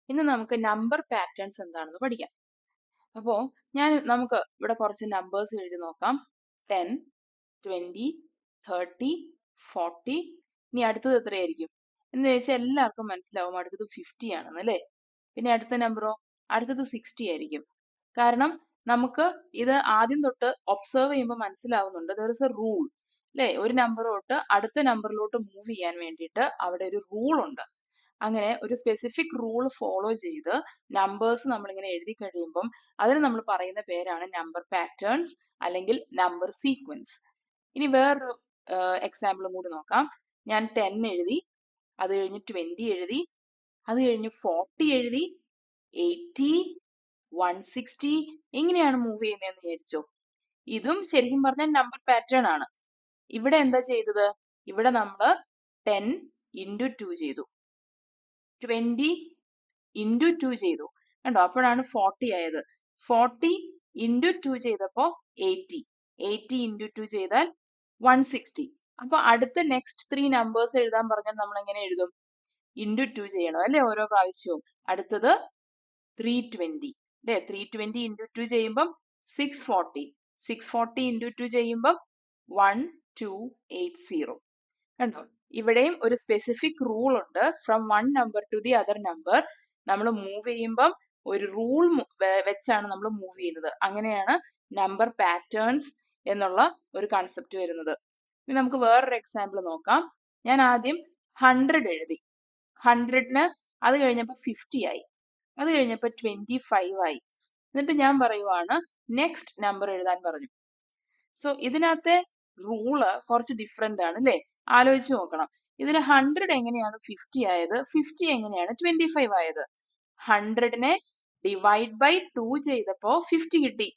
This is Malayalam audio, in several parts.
ഇന്ന് നമുക്ക് നമ്പർ പാറ്റേൺസ് എന്താണെന്ന് പഠിക്കാം. അപ്പോൾ നമുക്ക് ഇവിടെ കുറച്ച് നമ്പേഴ്സ് എഴുതി നോക്കാം. 10, 20, 30, 40. ഇനി അടുത്തത് എത്രയായിരിക്കും എന്ന് ചോദിച്ചാൽ എല്ലാവർക്കും മനസ്സിലാവും അടുത്തത് 50 ആണെന്ന് അല്ലേ. പിന്നെ അടുത്ത നമ്പറോ, അടുത്തത് 60 ആയിരിക്കും. കാരണം നമുക്ക് ഇത് ആദ്യം തൊട്ട് ഒബ്സർവ് ചെയ്യുമ്പോൾ മനസ്സിലാവുന്നുണ്ട് ദർ ഇസ് എ റൂൾ അല്ലേ. ഒരു നമ്പർ തൊട്ട് അടുത്ത നമ്പറിലോട്ട് മൂവ് ചെയ്യാൻ വേണ്ടിയിട്ട് അവിടെ ഒരു റൂൾ ഉണ്ട്. അങ്ങനെ ഒരു സ്പെസിഫിക് റൂൾ ഫോളോ ചെയ്ത് നമ്പേഴ്സ് നമ്മളിങ്ങനെ എഴുതി കഴിയുമ്പം അതിന് നമ്മൾ പറയുന്ന പേരാണ് നമ്പർ പാറ്റേൺസ് അല്ലെങ്കിൽ നമ്പർ സീക്വൻസ്. ഇനി വേറൊരു എക്സാമ്പിളും കൂടി നോക്കാം. ഞാൻ 10 എഴുതി, അത് കഴിഞ്ഞ് 20 എഴുതി, അത് കഴിഞ്ഞ് 40 എഴുതി, 80, 160 ഇങ്ങനെയാണ് മൂവ് ചെയ്യുന്നതെന്ന് വിചാരിച്ചോ. ഇതും ശരിക്കും പറഞ്ഞാൽ നമ്പർ പാറ്റേൺ ആണ്. ഇവിടെ എന്താ ചെയ്തത്? ഇവിടെ നമ്മൾ 10 into 2 ചെയ്തു, 20 into 2 ചെയ്തു കണ്ടോ, അപ്പോഴാണ് 40 ആയത്. 40 into 2 ചെയ്തപ്പോ 80, 80 into 2 ചെയ്താൽ 160. അപ്പൊ അടുത്ത നെക്സ്റ്റ് 3 നമ്പേഴ്സ് എഴുതാൻ പറഞ്ഞാൽ നമ്മൾ എങ്ങനെ എഴുതും? into 2 ചെയ്യണം അല്ലെ ഓരോ പ്രാവശ്യവും. അടുത്തത് 320 അല്ലെ, 320 into 2 ചെയ്യുമ്പം 640, 640 into 2 ചെയ്യുമ്പം 1280. കണ്ടോ, ഇവിടെയും ഒരു സ്പെസിഫിക് റൂൾ ഉണ്ട്. From one number two the other number നമ്മൾ മൂവ് ചെയ്യുമ്പം ഒരു റൂൾ വെച്ചാണ് നമ്മൾ മൂവ് ചെയ്യുന്നത്. അങ്ങനെയാണ് നമ്പർ പാറ്റേൺസ് എന്നുള്ള ഒരു കൺസെപ്റ്റ് വരുന്നത്. ഇനി നമുക്ക് വേറൊരു എക്സാമ്പിൾ നോക്കാം. ഞാൻ ആദ്യം 100 എഴുതി, 100ന് അത് കഴിഞ്ഞപ്പോൾ 50 ആയി, അത് കഴിഞ്ഞപ്പോൾ 25 ആയി. എന്നിട്ട് ഞാൻ പറയുവാണ് നെക്സ്റ്റ് നമ്പർ എഴുതാൻ പറഞ്ഞു. സോ ഇതിനകത്തെ റൂള് കുറച്ച് ഡിഫറെന്റ് ആണ് അല്ലേ. ആലോചിച്ച് നോക്കണം. ഇതിൽ 100 എങ്ങനെയാണ് 50 ആയത്, 50 എങ്ങനെയാണ് 25 ആയത്? 100നെ ഡിവൈഡ് ബൈ 2 ചെയ്തപ്പോ 50 കിട്ടി,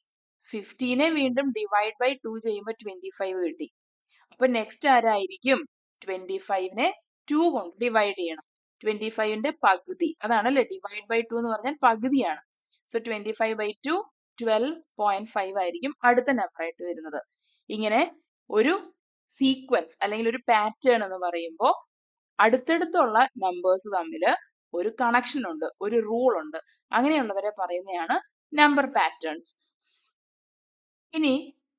50നെ വീണ്ടും ഡിവൈഡ് ബൈ 2 ചെയ്യുമ്പോൾ 25 കിട്ടി. അപ്പൊ നെക്സ്റ്റ് ആരായിരിക്കും? 25നെ 2 കൊണ്ട് ഡിവൈഡ് ചെയ്യണം. 25ന്റെ പകുതി, അതാണല്ലേ ഡിവൈഡ് ബൈ 2 എന്ന് പറഞ്ഞാൽ പകുതിയാണ്. സോ 25 by 2 12.5 ആയിരിക്കും അടുത്ത നമ്പർ ആയിട്ട് വരുന്നത്. ഇങ്ങനെ ഒരു സീക്വൻസ് അല്ലെങ്കിൽ ഒരു പാറ്റേൺ എന്ന് പറയുമ്പോൾ അടുത്തടുത്തുള്ള നമ്പേഴ്സ് തമ്മിൽ ഒരു കണക്ഷൻ ഉണ്ട്, ഒരു റൂൾ ഉണ്ട്. അങ്ങനെയുള്ളവരെ പറയുന്നതാണ് നമ്പർ പാറ്റേൺസ്. ഇനി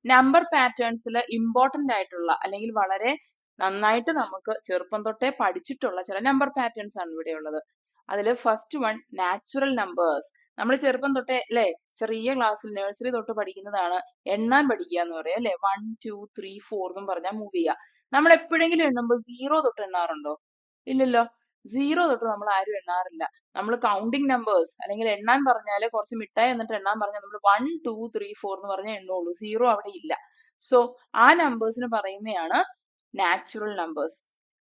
നമ്പർ പാറ്റേൺസിൽ ഇമ്പോർട്ടന്റ് ആയിട്ടുള്ള അല്ലെങ്കിൽ വളരെ നന്നായിട്ട് നമുക്ക് ചെറുപ്പം തൊട്ടേ പഠിച്ചിട്ടുള്ള ചില നമ്പർ പാറ്റേൺസ് ആണ് ഇവിടെ ഉള്ളത്. അതിൽ ഫസ്റ്റ് വൺ നാച്ചുറൽ നമ്പേഴ്സ്. നമ്മൾ ചെറുപ്പം തൊട്ടേ അല്ലെ, ചെറിയ ക്ലാസ്സിൽ നഴ്സറി തൊട്ട് പഠിക്കുന്നതാണ് എണ്ണാൻ പഠിക്കുക എന്ന് പറയാം അല്ലെ. 1, 2, 3, 4 എന്നും പറഞ്ഞാൽ മൂവ് ചെയ്യുക. നമ്മൾ എപ്പോഴെങ്കിലും എണ്ണുമ്പോൾ 0 തൊട്ട് എണ്ണാറുണ്ടോ? ഇല്ലല്ലോ. 0 തൊട്ട് നമ്മൾ ആരും എണ്ണാറില്ല. നമ്മൾ കൗണ്ടിങ് നമ്പേഴ്സ് അല്ലെങ്കിൽ എണ്ണാൻ പറഞ്ഞാൽ കുറച്ച് മിഠായി എന്നിട്ട് എണ്ണാൻ പറഞ്ഞാൽ നമ്മൾ 1, 2, 3, 4 എന്ന് പറഞ്ഞാൽ എണ്ണുള്ളൂ. 0 അവിടെ ഇല്ല. സോ ആ നമ്പേഴ്സിന് പറയുന്നതാണ് നാച്ചുറൽ നമ്പേഴ്സ്.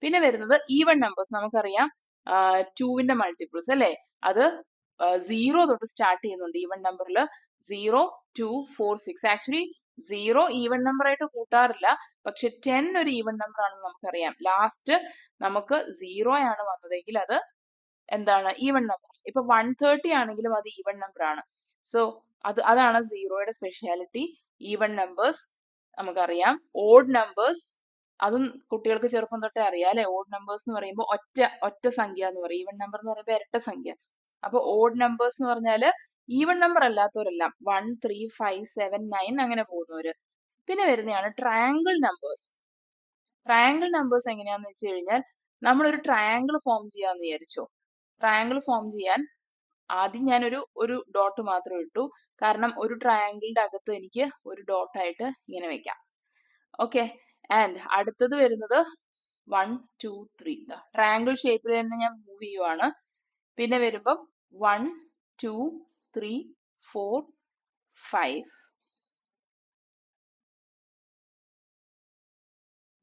പിന്നെ വരുന്നത് ഈവൻ നമ്പേഴ്സ്. നമുക്കറിയാം 2ന്റെ മൾട്ടിപ്പിൾസ് അല്ലെ, അത് 0 തൊട്ട് സ്റ്റാർട്ട് ചെയ്യുന്നുണ്ട് ഈവൻ നമ്പറിൽ. 0, 2, 4, 6. ആക്ച്വലി 0 ഈവൻ നമ്പർ ആയിട്ട് കൂട്ടാറില്ല, പക്ഷെ 10 ഒരു ഈവൻ നമ്പർ ആണെന്ന് നമുക്കറിയാം. ലാസ്റ്റ് നമുക്ക് 0 ആണ് വന്നതെങ്കിൽ അത് എന്താണ്? Even number. ഇപ്പൊ 130 ആണെങ്കിലും അത് ഈവൻ നമ്പർ ആണ്. സോ അതാണ് 0യുടെ സ്പെഷ്യാലിറ്റി. ഈവൻ നമ്പേഴ്സ് നമുക്കറിയാം. ഓഡ് നമ്പേഴ്സ്, അതും കുട്ടികൾക്ക് ചെറുപ്പം തൊട്ടേ അറിയാം അല്ലെ. ഓഡ് നമ്പേഴ്സ് എന്ന് പറയുമ്പോൾ ഒറ്റ സംഖ്യ എന്ന് പറയും. ഈവൻ നമ്പർ എന്ന് പറയുമ്പോൾ ഇരട്ട സംഖ്യ. അപ്പൊ ഓഡ് നമ്പേഴ്സ് എന്ന് പറഞ്ഞാല് ഈവൻ നമ്പർ അല്ലാത്തവരെല്ലാം 1, 3, 5, 7, 9 അങ്ങനെ പോകുന്നവര്. പിന്നെ വരുന്നതാണ് ട്രയാങ്കിൾ നമ്പേഴ്സ്. ട്രയാങ്കിൾ നമ്പേഴ്സ് എങ്ങനെയാന്ന് വെച്ച് കഴിഞ്ഞാൽ നമ്മളൊരു ട്രയാങ്കിൾ ഫോം ചെയ്യാന്ന് വിചാരിച്ചോ. ട്രയാങ്കിൾ ഫോം ചെയ്യാൻ ആദ്യം ഞാനൊരു ഡോട്ട് മാത്രം ഇട്ടു, കാരണം ഒരു ട്രയാങ്കിളിന്റെ അകത്ത് എനിക്ക് ഒരു ഡോട്ട് ആയിട്ട് ഇങ്ങനെ വെക്കാം. ഓക്കെ, ആൻഡ് അടുത്തത് വരുന്നത് 1, 2, 3. ട്രയാങ്കിൾ ഷേപ്പിൽ തന്നെ ഞാൻ മൂവ് ചെയ്യുവാണ്. പിന്നെ വരുമ്പം 1, 2, 3, 4, 5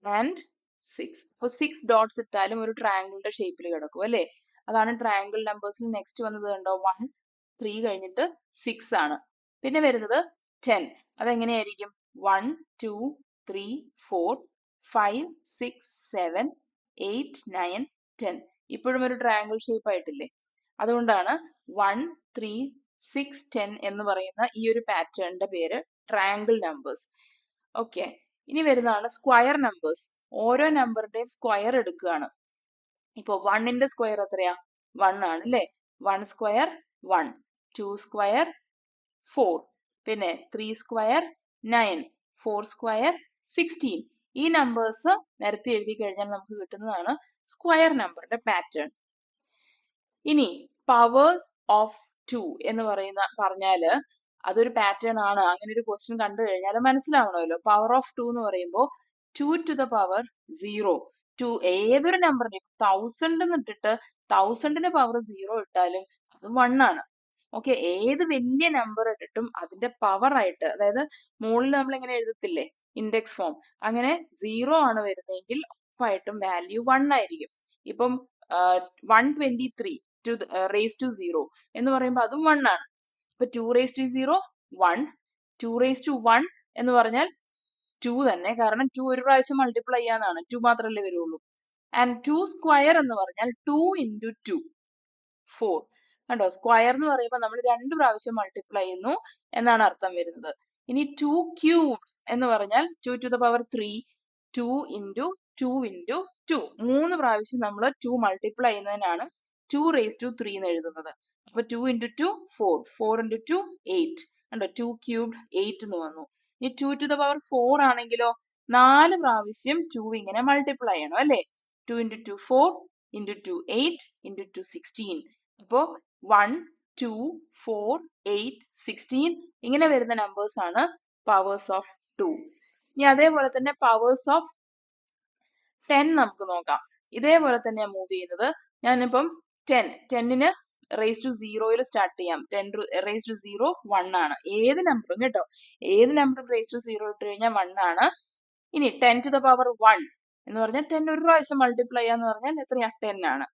ആൻഡ് 6. അപ്പൊ 6 ഡോട്ട്സ് ഇട്ടാലും ഒരു ട്രയാങ്കിളിന്റെ ഷേപ്പിൽ കിടക്കും അല്ലെ. അതാണ് ട്രയാങ്കിൾ നമ്പേഴ്സിൽ നെക്സ്റ്റ് വന്നത് കണ്ടോ. 1, 3 കഴിഞ്ഞിട്ട് 6 ആണ്. പിന്നെ വരുന്നത് 10. അതെങ്ങനെയായിരിക്കും? 1, 2, 3, 4, 5, 6, 7, 8, 9, 10. ഇപ്പോഴും ഒരു ട്രയാങ്കിൾ ഷേപ്പ് ആയിട്ടില്ലേ. അതുകൊണ്ടാണ് 1, 3, 6, 10 എന്ന് പറയുന്ന ഈ ഒരു പാറ്റേണിന്റെ പേര് ട്രയാങ്കിൾ നമ്പേഴ്സ്. ഓക്കെ, ഇനി വരുന്നതാണ് സ്ക്വയർ നമ്പേഴ്സ്. ഓരോ നമ്പറിന്റെയും സ്ക്വയർ എടുക്കുകയാണ്. ഇപ്പൊ 1ന്റെ സ്ക്വയർ എത്രയാ? 1 ആണ് അല്ലെ. 1 സ്ക്വയർ 1, 2 സ്ക്വയർ 4, പിന്നെ 3 സ്ക്വയർ 9, 4 സ്ക്വയർ 16. ഈ നമ്പേഴ്സ് നിരത്തി എഴുതി കഴിഞ്ഞാൽ നമുക്ക് കിട്ടുന്നതാണ് സ്ക്വയർ നമ്പറിന്റെ പാറ്റേൺ. ഇനി പവർ ഓഫ് 2 എന്ന് പറഞ്ഞാല് അതൊരു പാറ്റേൺ ആണ്. അങ്ങനെ ഒരു ക്വസ്റ്റ്യൻ കണ്ടു കഴിഞ്ഞാൽ മനസ്സിലാവണമല്ലോ. പവർ ഓഫ് 2 എന്ന് പറയുമ്പോൾ 2 to the power 0. ഏതൊരു നമ്പറിന്റെ 1000 എന്ന് ഇട്ടിട്ട് 1000ന്റെ പവർ 0 ഇട്ടാലും അത് 1 ആണ്. ഓക്കെ, ഏത് വലിയ നമ്പർ ഇട്ടിട്ടും അതിന്റെ പവർ ആയിട്ട്, അതായത് മുകളിൽ നമ്മൾ ഇങ്ങനെ എഴുതത്തില്ലേ ഇൻഡെക്സ് ഫോം, അങ്ങനെ 0 ആണ് വരുന്നതെങ്കിൽ ഉറപ്പായിട്ടും വാല്യൂ 1 ആയിരിക്കും. ഇപ്പം 123 raised to 0 എന്ന് പറയുമ്പോൾ അതും 1 ആണ്. ഇപ്പൊ 2 raised to 0 1, 2 raised to 1 എന്ന് പറഞ്ഞാൽ 2 തന്നെ, കാരണം 2 ഒരു പ്രാവശ്യം മൾട്ടിപ്ലൈ ചെയ്യാന്നാണ്, 2 മാത്രമല്ലേ വരുള്ളൂ. ആൻഡ് 2 സ്ക്വയർ എന്ന് പറഞ്ഞാൽ 2 into 2 4. കണ്ടോ, സ്ക്വയർ എന്ന് പറയുമ്പോൾ നമ്മൾ 2 പ്രാവശ്യം മൾട്ടിപ്ലൈ ചെയ്യുന്നു എന്നാണ് അർത്ഥം വരുന്നത്. ഇനി 2 ക്യൂബ് എന്ന് പറഞ്ഞാൽ 2 to the power 3, 2 into 2 into 2. 3 പ്രാവശ്യം നമ്മൾ 2 മൾട്ടിപ്ലൈ ചെയ്യുന്നതിനാണ് 2 raised to 3 എന്ന് എഴുതുന്നത്. അപ്പൊ 2 into 2 4, 4 into 2 8. കണ്ടോ, 2 ക്യൂബ്ഡ് 8 എന്ന് വന്നു. ഇനി 2 to the power 4 ആണെങ്കിലോ 4 പ്രാവശ്യം 2 ഇങ്ങനെ മൾട്ടിപ്ലൈ ചെയ്യണം അല്ലേ. 2 into 2 4, into 2 8, into 2 16. അപ്പോ 1, 2, 4, 8, 16 ഇങ്ങനെ വരുന്ന നമ്പേഴ്സ് ആണ് പവേഴ്സ് ഓഫ് 2. ഇനി അതേപോലെ തന്നെ പവേഴ്സ് ഓഫ് 10 നമുക്ക് നോക്കാം. ഇതേപോലെ തന്നെയാണ് മൂവ് ചെയ്യുന്നത്. ഞാനിപ്പം 10ന് റേസ് ടു 0യിൽ സ്റ്റാർട്ട് ചെയ്യാം. 10 റേസ് ടു 0 1 ആണ്. ഏത് നമ്പറും കേട്ടോ, ഏത് നമ്പറും റേസ് ടു 0 ഇട്ട് കഴിഞ്ഞാൽ 1 ആണ്. ഇനി 10 to the power 1 എന്ന് പറഞ്ഞാൽ 10 ഒരു പ്രാവശ്യം മൾട്ടിപ്ലൈ ചെയ്യാന്ന് പറഞ്ഞാൽ എത്രയാ 10 ആണ്.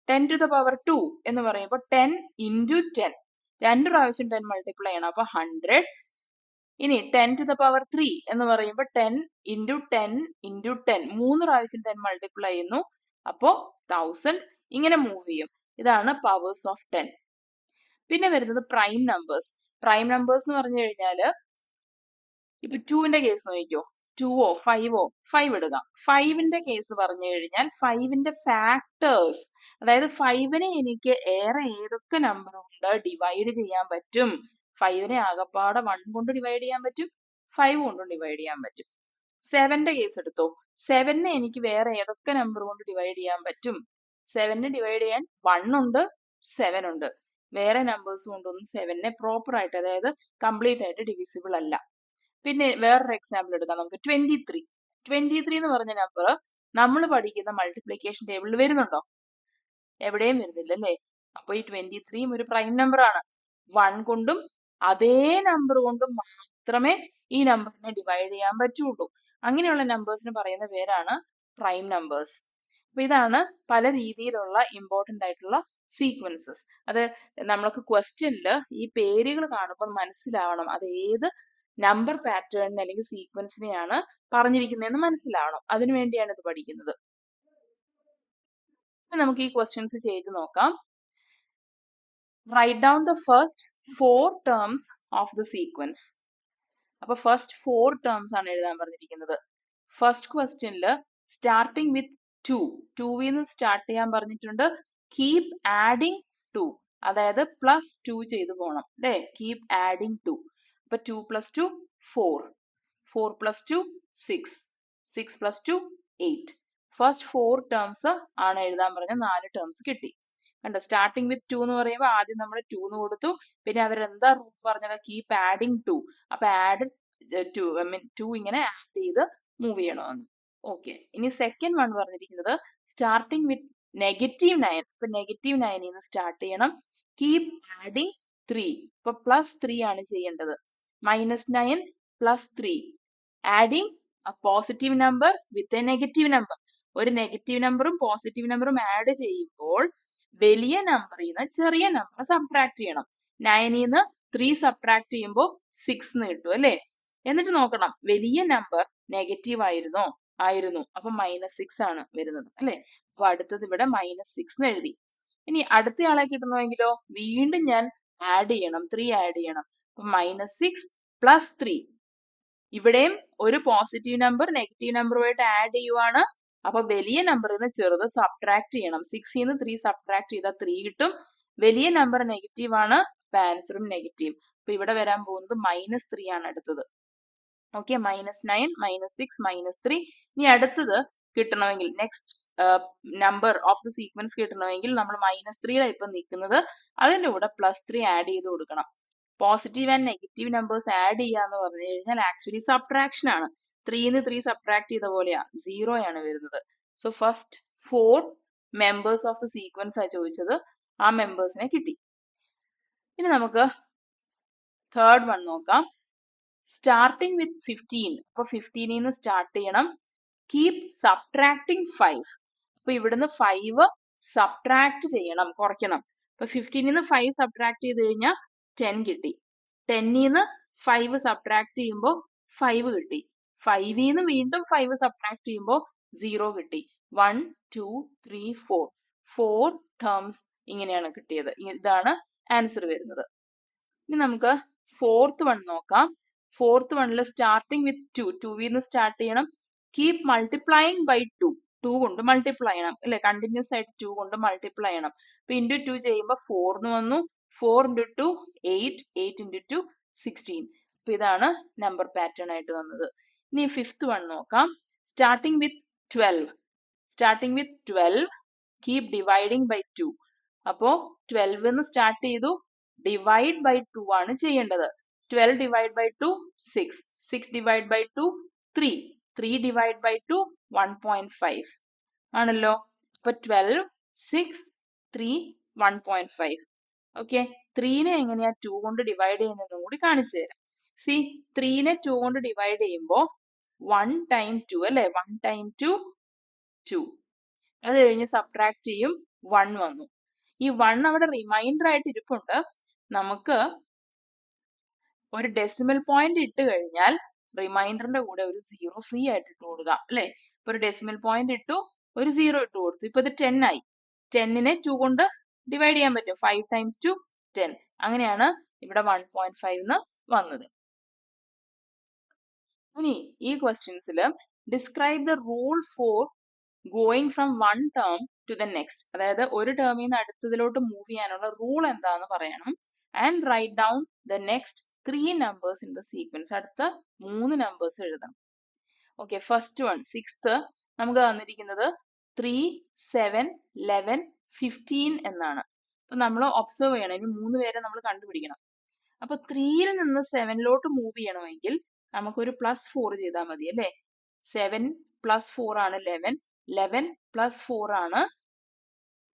10 to the power 2 എന്ന് പറയുമ്പോൾ 10 into 10, 2 പ്രാവശ്യം 10 മൾട്ടിപ്ലൈ ചെയ്യണം, അപ്പൊ 100. ഇനി 10 to the power 3 എന്ന് പറയുമ്പോൾ 10 into 10 into 10, 3 പ്രാവശ്യം 10 മൾട്ടിപ്ലൈ ചെയ്യുന്നു, അപ്പോ 1000. ഇങ്ങനെ മൂവ് ചെയ്യും. ഇതാണ് പവേഴ്സ് ഓഫ് 10. പിന്നെ വരുന്നത് പ്രൈം നമ്പേഴ്സ്. പ്രൈം നമ്പേഴ്സ് എന്ന് പറഞ്ഞു കഴിഞ്ഞാല് ഇപ്പൊ 2ന്റെ കേസ് നോക്കിക്കോ, 2ഓ 5ഓ 5 എടുക്കാം. 5ന്റെ കേസ് പറഞ്ഞു കഴിഞ്ഞാൽ 5ന്റെ ഫാക്ടേഴ്സ്, അതായത് 5നെ എനിക്ക് ഏതൊക്കെ നമ്പർ കൊണ്ട് ഡിവൈഡ് ചെയ്യാൻ പറ്റും. 5നെ ആകപ്പാടെ 1 കൊണ്ട് ഡിവൈഡ് ചെയ്യാൻ പറ്റും, 5 കൊണ്ടും ഡിവൈഡ് ചെയ്യാൻ പറ്റും. 7ന്റെ കേസ് എടുത്തോ, 7നെ എനിക്ക് വേറെ ഏതൊക്കെ നമ്പർ കൊണ്ട് ഡിവൈഡ് ചെയ്യാൻ പറ്റും. 7നെ ഡിവൈഡ് ചെയ്യാൻ 1 ഉണ്ട്, 7 ഉണ്ട്. വേറെ നമ്പേഴ്സ് കൊണ്ടൊന്നും 7നെ പ്രോപ്പർ ആയിട്ട്, അതായത് കംപ്ലീറ്റ് ആയിട്ട് ഡിവിസിബിൾ അല്ല. പിന്നെ വേറൊരു എക്സാമ്പിൾ എടുക്കാം നമുക്ക്. 23 എന്ന് പറഞ്ഞ നമ്പർ നമ്മൾ പഠിക്കുന്ന മൾട്ടിപ്ലിക്കേഷൻ ടേബിളിൽ വരുന്നുണ്ടോ? എവിടെയും വരുന്നില്ല അല്ലേ. അപ്പൊ ഈ 23 ഒരു പ്രൈം നമ്പർ ആണ്. 1 കൊണ്ടും അതേ നമ്പർ കൊണ്ടും മാത്രമേ ഈ നമ്പറിനെ ഡിവൈഡ് ചെയ്യാൻ പറ്റുള്ളൂ. അങ്ങനെയുള്ള നമ്പേഴ്സിന് പറയുന്ന പേരാണ് പ്രൈം നമ്പേഴ്സ്. അപ്പൊ ഇതാണ് പല രീതിയിലുള്ള ഇമ്പോർട്ടന്റ് ആയിട്ടുള്ള സീക്വൻസസ്. അത് നമ്മൾക്ക് ക്വസ്റ്റ്യനിൽ ഈ പേരുകൾ കാണുമ്പോൾ മനസ്സിലാവണം അത് ഏത് നമ്പർ പാറ്റേണിനെ അല്ലെങ്കിൽ സീക്വൻസിനെയാണ് പറഞ്ഞിരിക്കുന്നതെന്ന് മനസ്സിലാവണം. അതിനുവേണ്ടിയാണ് ഇത് പഠിക്കുന്നത്. നമുക്ക് ഈ ക്വസ്റ്റ്യൻസ് ചെയ്ത് നോക്കാം. Write down the first 4 terms of the sequence. അപ്പൊ ഫസ്റ്റ് 4 ടേംസ് ആണ് എഴുതാൻ പറഞ്ഞിരിക്കുന്നത്. ഫസ്റ്റ് ക്വസ്റ്റ്യനിൽ സ്റ്റാർട്ടിങ് വിത്ത് 2ൽ നിന്ന് സ്റ്റാർട്ട് ചെയ്യാൻ പറഞ്ഞിട്ടുണ്ട്. കീപ് ആഡിങ് 2, അതായത് +2 ചെയ്തു പോകണം അല്ലേ. Keep adding 2. അപ്പൊ 2 + 2 4, 4 + 2 6, 6 + 2 8. ഫസ്റ്റ് 4 ടേംസ് ആണ് എഴുതാൻ പറഞ്ഞ 4 ടേംസ് കിട്ടി. കണ്ടോ, സ്റ്റാർട്ടിങ് വിത്ത് 2 എന്ന് പറയുമ്പോൾ ആദ്യം നമ്മൾ 2 എന്ന് കൊടുത്തു. പിന്നെ അവരെന്താ റൂൾ പറഞ്ഞത്, കീപ് ആഡിങ് 2. അപ്പൊ ആഡ് 2 ഇങ്ങനെ ആഡ് ചെയ്ത് മൂവ് ചെയ്യണമെന്ന്. ഓക്കെ, ഇനി സെക്കൻഡ് വൺ പറഞ്ഞിരിക്കുന്നത് സ്റ്റാർട്ടിങ് വിത്ത് -9. ഇപ്പൊ -9ൽ നിന്ന് സ്റ്റാർട്ട് ചെയ്യണം. Keep adding 3. ഇപ്പൊ +3 ആണ് ചെയ്യേണ്ടത്. -9 + 3, adding a positive number with a negative number. ഒരു നെഗറ്റീവ് നമ്പറും പോസിറ്റീവ് നമ്പറും ആഡ് ചെയ്യുമ്പോൾ വലിയ നമ്പറിൽ നിന്ന് ചെറിയ നമ്പർ സബ്ട്രാക്ട് ചെയ്യണം. 9ൽ നിന്ന് 3 സബ്ട്രാക്ട് ചെയ്യുമ്പോൾ 6 എന്ന് കിട്ടും അല്ലേ. എന്നിട്ട് നോക്കണം വലിയ നമ്പർ നെഗറ്റീവ് ആയിരുന്നു, അപ്പൊ -6 ആണ് വരുന്നത് അല്ലെ. അപ്പൊ അടുത്തത് ഇവിടെ -6 എന്ന് എഴുതി. ഇനി അടുത്തയാളെ കിട്ടണമെങ്കിലോ വീണ്ടും ഞാൻ ആഡ് ചെയ്യണം, 3 ആഡ് ചെയ്യണം. അപ്പൊ -6 + 3. ഇവിടെയും ഒരു പോസിറ്റീവ് നമ്പർ നെഗറ്റീവ് നമ്പറുമായിട്ട് ആഡ് ചെയ്യുവാണ്. അപ്പൊ വലിയ നമ്പറിൽ നിന്ന് ചെറുത് സബ്ട്രാക്ട് ചെയ്യണം. 6ൽ നിന്ന് 3 സബ്ട്രാക്ട് ചെയ്താൽ 3 കിട്ടും. വലിയ നമ്പർ നെഗറ്റീവ് ആണ്, അപ്പൊ ആൻസറും നെഗറ്റീവ്. അപ്പൊ ഇവിടെ വരാൻ പോകുന്നത് -3 ആണ് അടുത്തത്. ഓക്കെ, -9, -6, -3. ഇനി അടുത്തത് കിട്ടണമെങ്കിൽ next number of the sequence കിട്ടണമെങ്കിൽ നമ്മൾ -3 ഇപ്പൊ നിൽക്കുന്നത്, അതിന്റെ കൂടെ +3 ആഡ് ചെയ്ത് കൊടുക്കണം. Positive and negative numbers add ചെയ്യാന്ന് പറഞ്ഞു കഴിഞ്ഞാൽ ആക്ച്വലി സബ്ട്രാക്ഷൻ ആണ്. 3 3 സബ്ട്രാക്ട് ചെയ്ത പോലെയാ, 0 ആണ് വരുന്നത്. So first 4 members of the sequence ആ ചോദിച്ചത്, ആ മെമ്പേഴ്സിനെ കിട്ടി. ഇനി നമുക്ക് തേർഡ് വൺ നോക്കാം. സ്റ്റാർട്ടിങ് വിത്ത് 15. അപ്പൊ 15 നിന്ന് സ്റ്റാർട്ട് ചെയ്യണം. Keep subtracting 5. അപ്പൊ ഇവിടുന്ന് 5 സബ്ട്രാക്ട് ചെയ്യണം, കുറയ്ക്കണം. അപ്പൊ 15 നിന്ന് 5 സബ്ട്രാക്ട് ചെയ്ത് കഴിഞ്ഞാൽ 10 കിട്ടി. 10 നിന്ന് 5 സബ്ട്രാക്ട് ചെയ്യുമ്പോൾ 5 കിട്ടി. 5 നിന്ന് വീണ്ടും 5 സബ്ട്രാക്ട് ചെയ്യുമ്പോൾ 0 കിട്ടി. 1 2 3 4 4 ടേംസ് ഇങ്ങനെയാണ് കിട്ടിയത്. ഇതാണ് ആൻസർ വരുന്നത്. ഇനി നമുക്ക് ഫോർത്ത് വൺ നോക്കാം. ഫോർത്ത് വണ്ണിൽ സ്റ്റാർട്ടിങ് വിത്ത് 2. 2 നിന്ന് സ്റ്റാർട്ട് ചെയ്യണം. Keep multiplying by 2. 2 കൊണ്ട് മൾട്ടിപ്ലൈ ചെയ്യണം അല്ലെ, കണ്ടിന്യൂസ് ആയിട്ട് 2 കൊണ്ട് മൾട്ടിപ്ലൈ ചെയ്യണം. അപ്പൊ ഇൻറ്റു 2 ചെയ്യുമ്പോൾ 4 എന്ന് വന്നു. 4 × 2 8, 8 × 2 16. അപ്പൊ ഇതാണ് നമ്പർ പാറ്റേൺ ആയിട്ട് വന്നത്. ഇനി ഫിഫ്ത്ത് വൺ നോക്കാം. Starting with 12. Starting with 12 keep dividing by 2. അപ്പോ 12 നിന്ന് സ്റ്റാർട്ട് ചെയ്തു, ഡിവൈഡ് ബൈ 2 ആണ് ചെയ്യേണ്ടത്. 12 divide by 2 6, 6 divide by 2 3, 3 divide by 2 1.5 ആണല്ലോ. അപ്പൊ 12 6 3 1.5. ഓക്കെ, 3നെ എങ്ങനെയാ 2 കൊണ്ട് ഡിവൈഡ് ചെയ്യുന്നതെന്നും കൂടി കാണിച്ചു തരാം. സി, 3നെ 2 കൊണ്ട് ഡിവൈഡ് ചെയ്യുമ്പോൾ 1 ടൈം 2 അല്ലെ, 1 ടൈം 2 2. അത് കഴിഞ്ഞ് സബ്ട്രാക്ട് ചെയ്യും, 1 വന്നു. ഈ 1 അവിടെ റിമൈൻഡർ ആയിട്ട് ഇരിപ്പുണ്ട്. നമുക്ക് ഒരു ഡെസിമൽ പോയിന്റ് ഇട്ട് കഴിഞ്ഞാൽ റിമൈൻഡറിന്റെ കൂടെ ഒരു 0 ഫ്രീ ആയിട്ട് ഇട്ട് കൊടുക്കാം അല്ലെ. ഇപ്പൊ ഒരു ഡെസിമൽ പോയിന്റ് ഇട്ടു, ഒരു 0 ഇട്ട് കൊടുത്തു. ഇപ്പൊ ഇത് 10 ആയി. 10നെ 2 കൊണ്ട് ഡിവൈഡ് ചെയ്യാൻ പറ്റും. 5 ടൈംസ് 2 10. അങ്ങനെയാണ് ഇവിടെ 1.5 എന്ന് വന്നത്. ഇനി ഈ ക്വസ്റ്റ്യൻസിൽ describe the rule for going from one term to the next. അതായത് ഒരു ടേമിൽ നിന്ന് അടുത്തതിലോട്ട് മൂവ് ചെയ്യാനുള്ള റൂൾ എന്താന്ന് പറയണം. And write down the next 3 numbers in the sequence. അടുത്ത 3 നമ്പേഴ്സ് എഴുതണം. ഓക്കെ, ഫസ്റ്റ് വൺ 6th നമുക്ക് തന്നിരിക്കുന്നത് 3 7 11 15 എന്നാണ്. അപ്പൊ നമ്മൾ ഒബ്സർവ് ചെയ്യണം, ഇനി 3 പേരെ നമ്മൾ കണ്ടുപിടിക്കണം. അപ്പൊ 3യിൽ നിന്ന് 7ലോട്ട് മൂവ് ചെയ്യണമെങ്കിൽ നമുക്കൊരു +4 ചെയ്താൽ മതി അല്ലേ. 7 + 4 ആണ് 11, 11 + 4 ആണ്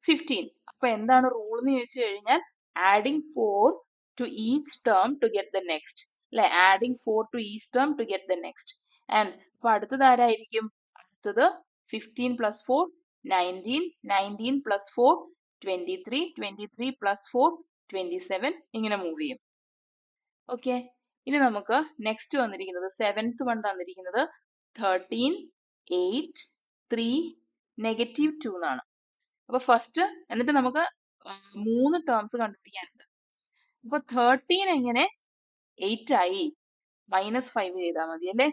15. അപ്പൊ എന്താണ് റൂൾ എന്ന് ചോദിച്ചു കഴിഞ്ഞാൽ adding 4 to each term to get the next. അല്ലെ, adding 4 to each term to get the next. And അപ്പൊ അടുത്തത് ആരായിരിക്കും? അടുത്തത് 15 + 4 19, 19 + 4 23, 23 + 4 27. ഇങ്ങനെ മൂവ് ചെയ്യും. ഓക്കെ, ഇനി നമുക്ക് നെക്സ്റ്റ് വന്നിരിക്കുന്നത് 7th വൺ തന്നിരിക്കുന്നത് 13 8 3 -2 എന്നാണ്. അപ്പൊ ഫസ്റ്റ് എന്നിട്ട് നമുക്ക് 3 ടേംസ് കണ്ടുപിടിക്കാനുണ്ട്. അപ്പൊ 13 എങ്ങനെ 8 ആയി? -5 ചെയ്താൽ മതി അല്ലെ.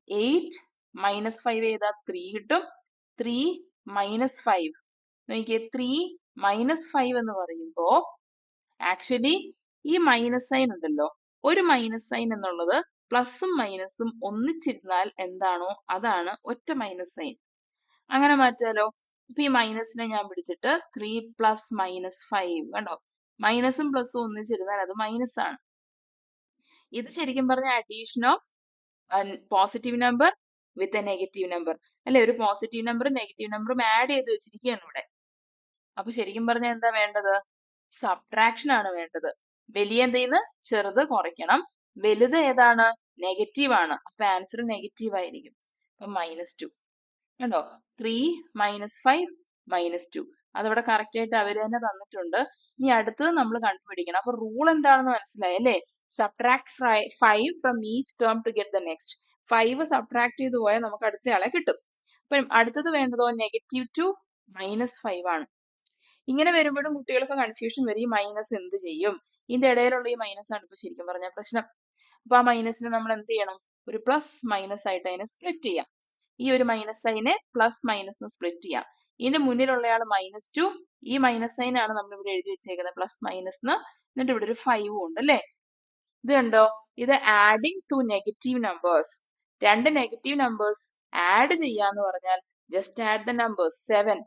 8 -5 ചെയ്താൽ 3 കിട്ടും. 3 -5 നോക്കിയേ, 3 -5 എന്ന് പറയുമ്പോ ആക്ച്വലി ഈ മൈനസ് സൈൻ ഉണ്ടല്ലോ, ഒരു മൈനസ് സൈൻ എന്നുള്ളത് പ്ലസും മൈനസും ഒന്നിച്ചിരുന്നാൽ എന്താണോ അതാണ് ഒറ്റ മൈനസ് സൈൻ. അങ്ങനെ മാറ്റാലോ. ഇപ്പൊ ഈ മൈനസിനെ ഞാൻ പിടിച്ചിട്ട് 3 + -5 കണ്ടോ, മൈനസും പ്ലസും ഒന്നിച്ചിരുന്നാൽ അത് മൈനസ് ആണ്. ഇത് ശരിക്കും പറഞ്ഞ addition of positive number with a negative number അല്ലെ. ഒരു പോസിറ്റീവ് നമ്പറും നെഗറ്റീവ് നമ്പറും ആഡ് ചെയ്ത് വെച്ചിരിക്കുകയാണ് ഇവിടെ. അപ്പൊ ശരിക്കും പറഞ്ഞാൽ എന്താ വേണ്ടത്? സബ്ട്രാക്ഷൻ ആണ് വേണ്ടത്. വലിയ എന്തെന്ന് ചെറുത് കുറയ്ക്കണം. വലുത് ഏതാണ്? നെഗറ്റീവ് ആണ്. അപ്പൊ ആൻസർ നെഗറ്റീവ് ആയിരിക്കും. അപ്പൊ -2 കണ്ടോ, 3 -5 -2. അതവിടെ കറക്റ്റ് ആയിട്ട് അവര് തന്നെ തന്നിട്ടുണ്ട്. ഇനി അടുത്തത് നമ്മൾ കണ്ടുപിടിക്കണം. അപ്പൊ റൂൾ എന്താണെന്ന് മനസ്സിലായി അല്ലേ. Subtract 5 from each term two get the next. 5 subtract ചെയ്ത് പോയാൽ നമുക്ക് അടുത്തയാളെ കിട്ടും. അപ്പം അടുത്തത് വേണ്ടതോ -2 -5 ആണ്. ഇങ്ങനെ വരുമ്പോഴും കുട്ടികൾക്ക് കൺഫ്യൂഷൻ വരും, ഈ മൈനസ് എന്ത് ചെയ്യും? ഇതിന്റെ ഇടയിലുള്ള ഈ മൈനസ് ആണ് ഇപ്പൊ ശരിക്കും പറഞ്ഞ പ്രശ്നം. അപ്പൊ ആ മൈനസിനെ നമ്മൾ എന്ത് ചെയ്യണം? ഒരു പ്ലസ് മൈനസ് ആയിട്ട് അതിനെ സ്പ്ലിറ്റ് ചെയ്യാം. ഈ ഒരു മൈനസ് അതിനെ പ്ലസ് മൈനസ് സ്പ്ലിറ്റ് ചെയ്യാം. ഇതിന്റെ മുന്നിലുള്ളയാൾ -2, ഈ മൈനസ് സൈൻ ആണ് നമ്മൾ ഇവിടെ എഴുതി വെച്ചേക്കുന്നത് പ്ലസ് മൈനസ് എന്നിട്ട് ഇവിടെ ഒരു 5 ഉണ്ട് അല്ലേ. ഇത് കണ്ടോ, ഇത് ആഡിങ് ടു നെഗറ്റീവ് നമ്പേഴ്സ്. രണ്ട് നെഗറ്റീവ് നമ്പേഴ്സ് ആഡ് ചെയ്യാന്ന് പറഞ്ഞാൽ just add the numbers. 7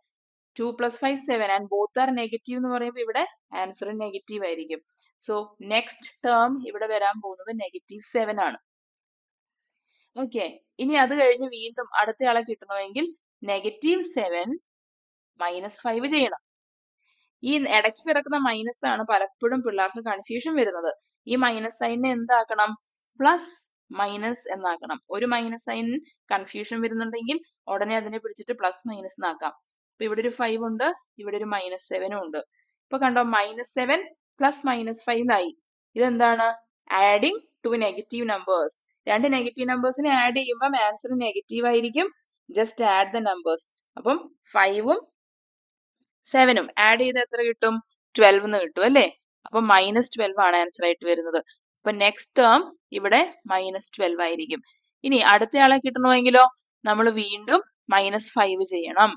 2 + 5 7 and both are negative എന്ന് പറയുമ്പോൾ ഇവിടെ ആൻസർ നെഗറ്റീവ് ആയിരിക്കും. സോ നെക്സ്റ്റ് ടേം ഇവിടെ വരാൻ പോകുന്നത് -7 ആണ്. ഓക്കെ, ഇനി അത് കഴിഞ്ഞ് വീണ്ടും അടുത്തയാളെ കിട്ടണമെങ്കിൽ -7 -5 ചെയ്യണം. ഈ ഇടയ്ക്ക് കിടക്കുന്ന മൈനസ് ആണ് പലപ്പോഴും പിള്ളേർക്ക് കൺഫ്യൂഷൻ വരുന്നത്. ഈ മൈനസ് സൈനിനെ എന്താക്കണം, പ്ലസ് മൈനസ് എന്നാക്കണം. ഒരു മൈനസ് സൈൻ കൺഫ്യൂഷൻ വരുന്നുണ്ടെങ്കിൽ ഉടനെ അതിനെ പിടിച്ചിട്ട് പ്ലസ് മൈനസ് എന്നാക്കാം. അപ്പൊ ഇവിടെ ഒരു 5 ഉണ്ട്, ഇവിടെ ഒരു -7 ഉണ്ട്. ഇപ്പൊ കണ്ടോ, -7 + -5 ആയി. ഇതെന്താണ്, ആഡിങ് ടു നെഗറ്റീവ് നമ്പേഴ്സ്. രണ്ട് നെഗറ്റീവ് നമ്പേഴ്സിനെ ആഡ് ചെയ്യുമ്പോൾ ആൻസർ നെഗറ്റീവ് ആയിരിക്കും. Just add the numbers. അപ്പം 5ഉം 7ഉം ആഡ് ചെയ്ത് എത്ര കിട്ടും, 12 എന്ന് കിട്ടും അല്ലേ. അപ്പൊ -12 ആണ് ആൻസർ ആയിട്ട് വരുന്നത്. അപ്പൊ നെക്സ്റ്റ് ടേം ഇവിടെ -12 ആയിരിക്കും. ഇനി അടുത്തയാളെ കിട്ടണമെങ്കിലോ നമ്മൾ വീണ്ടും -5 ചെയ്യണം.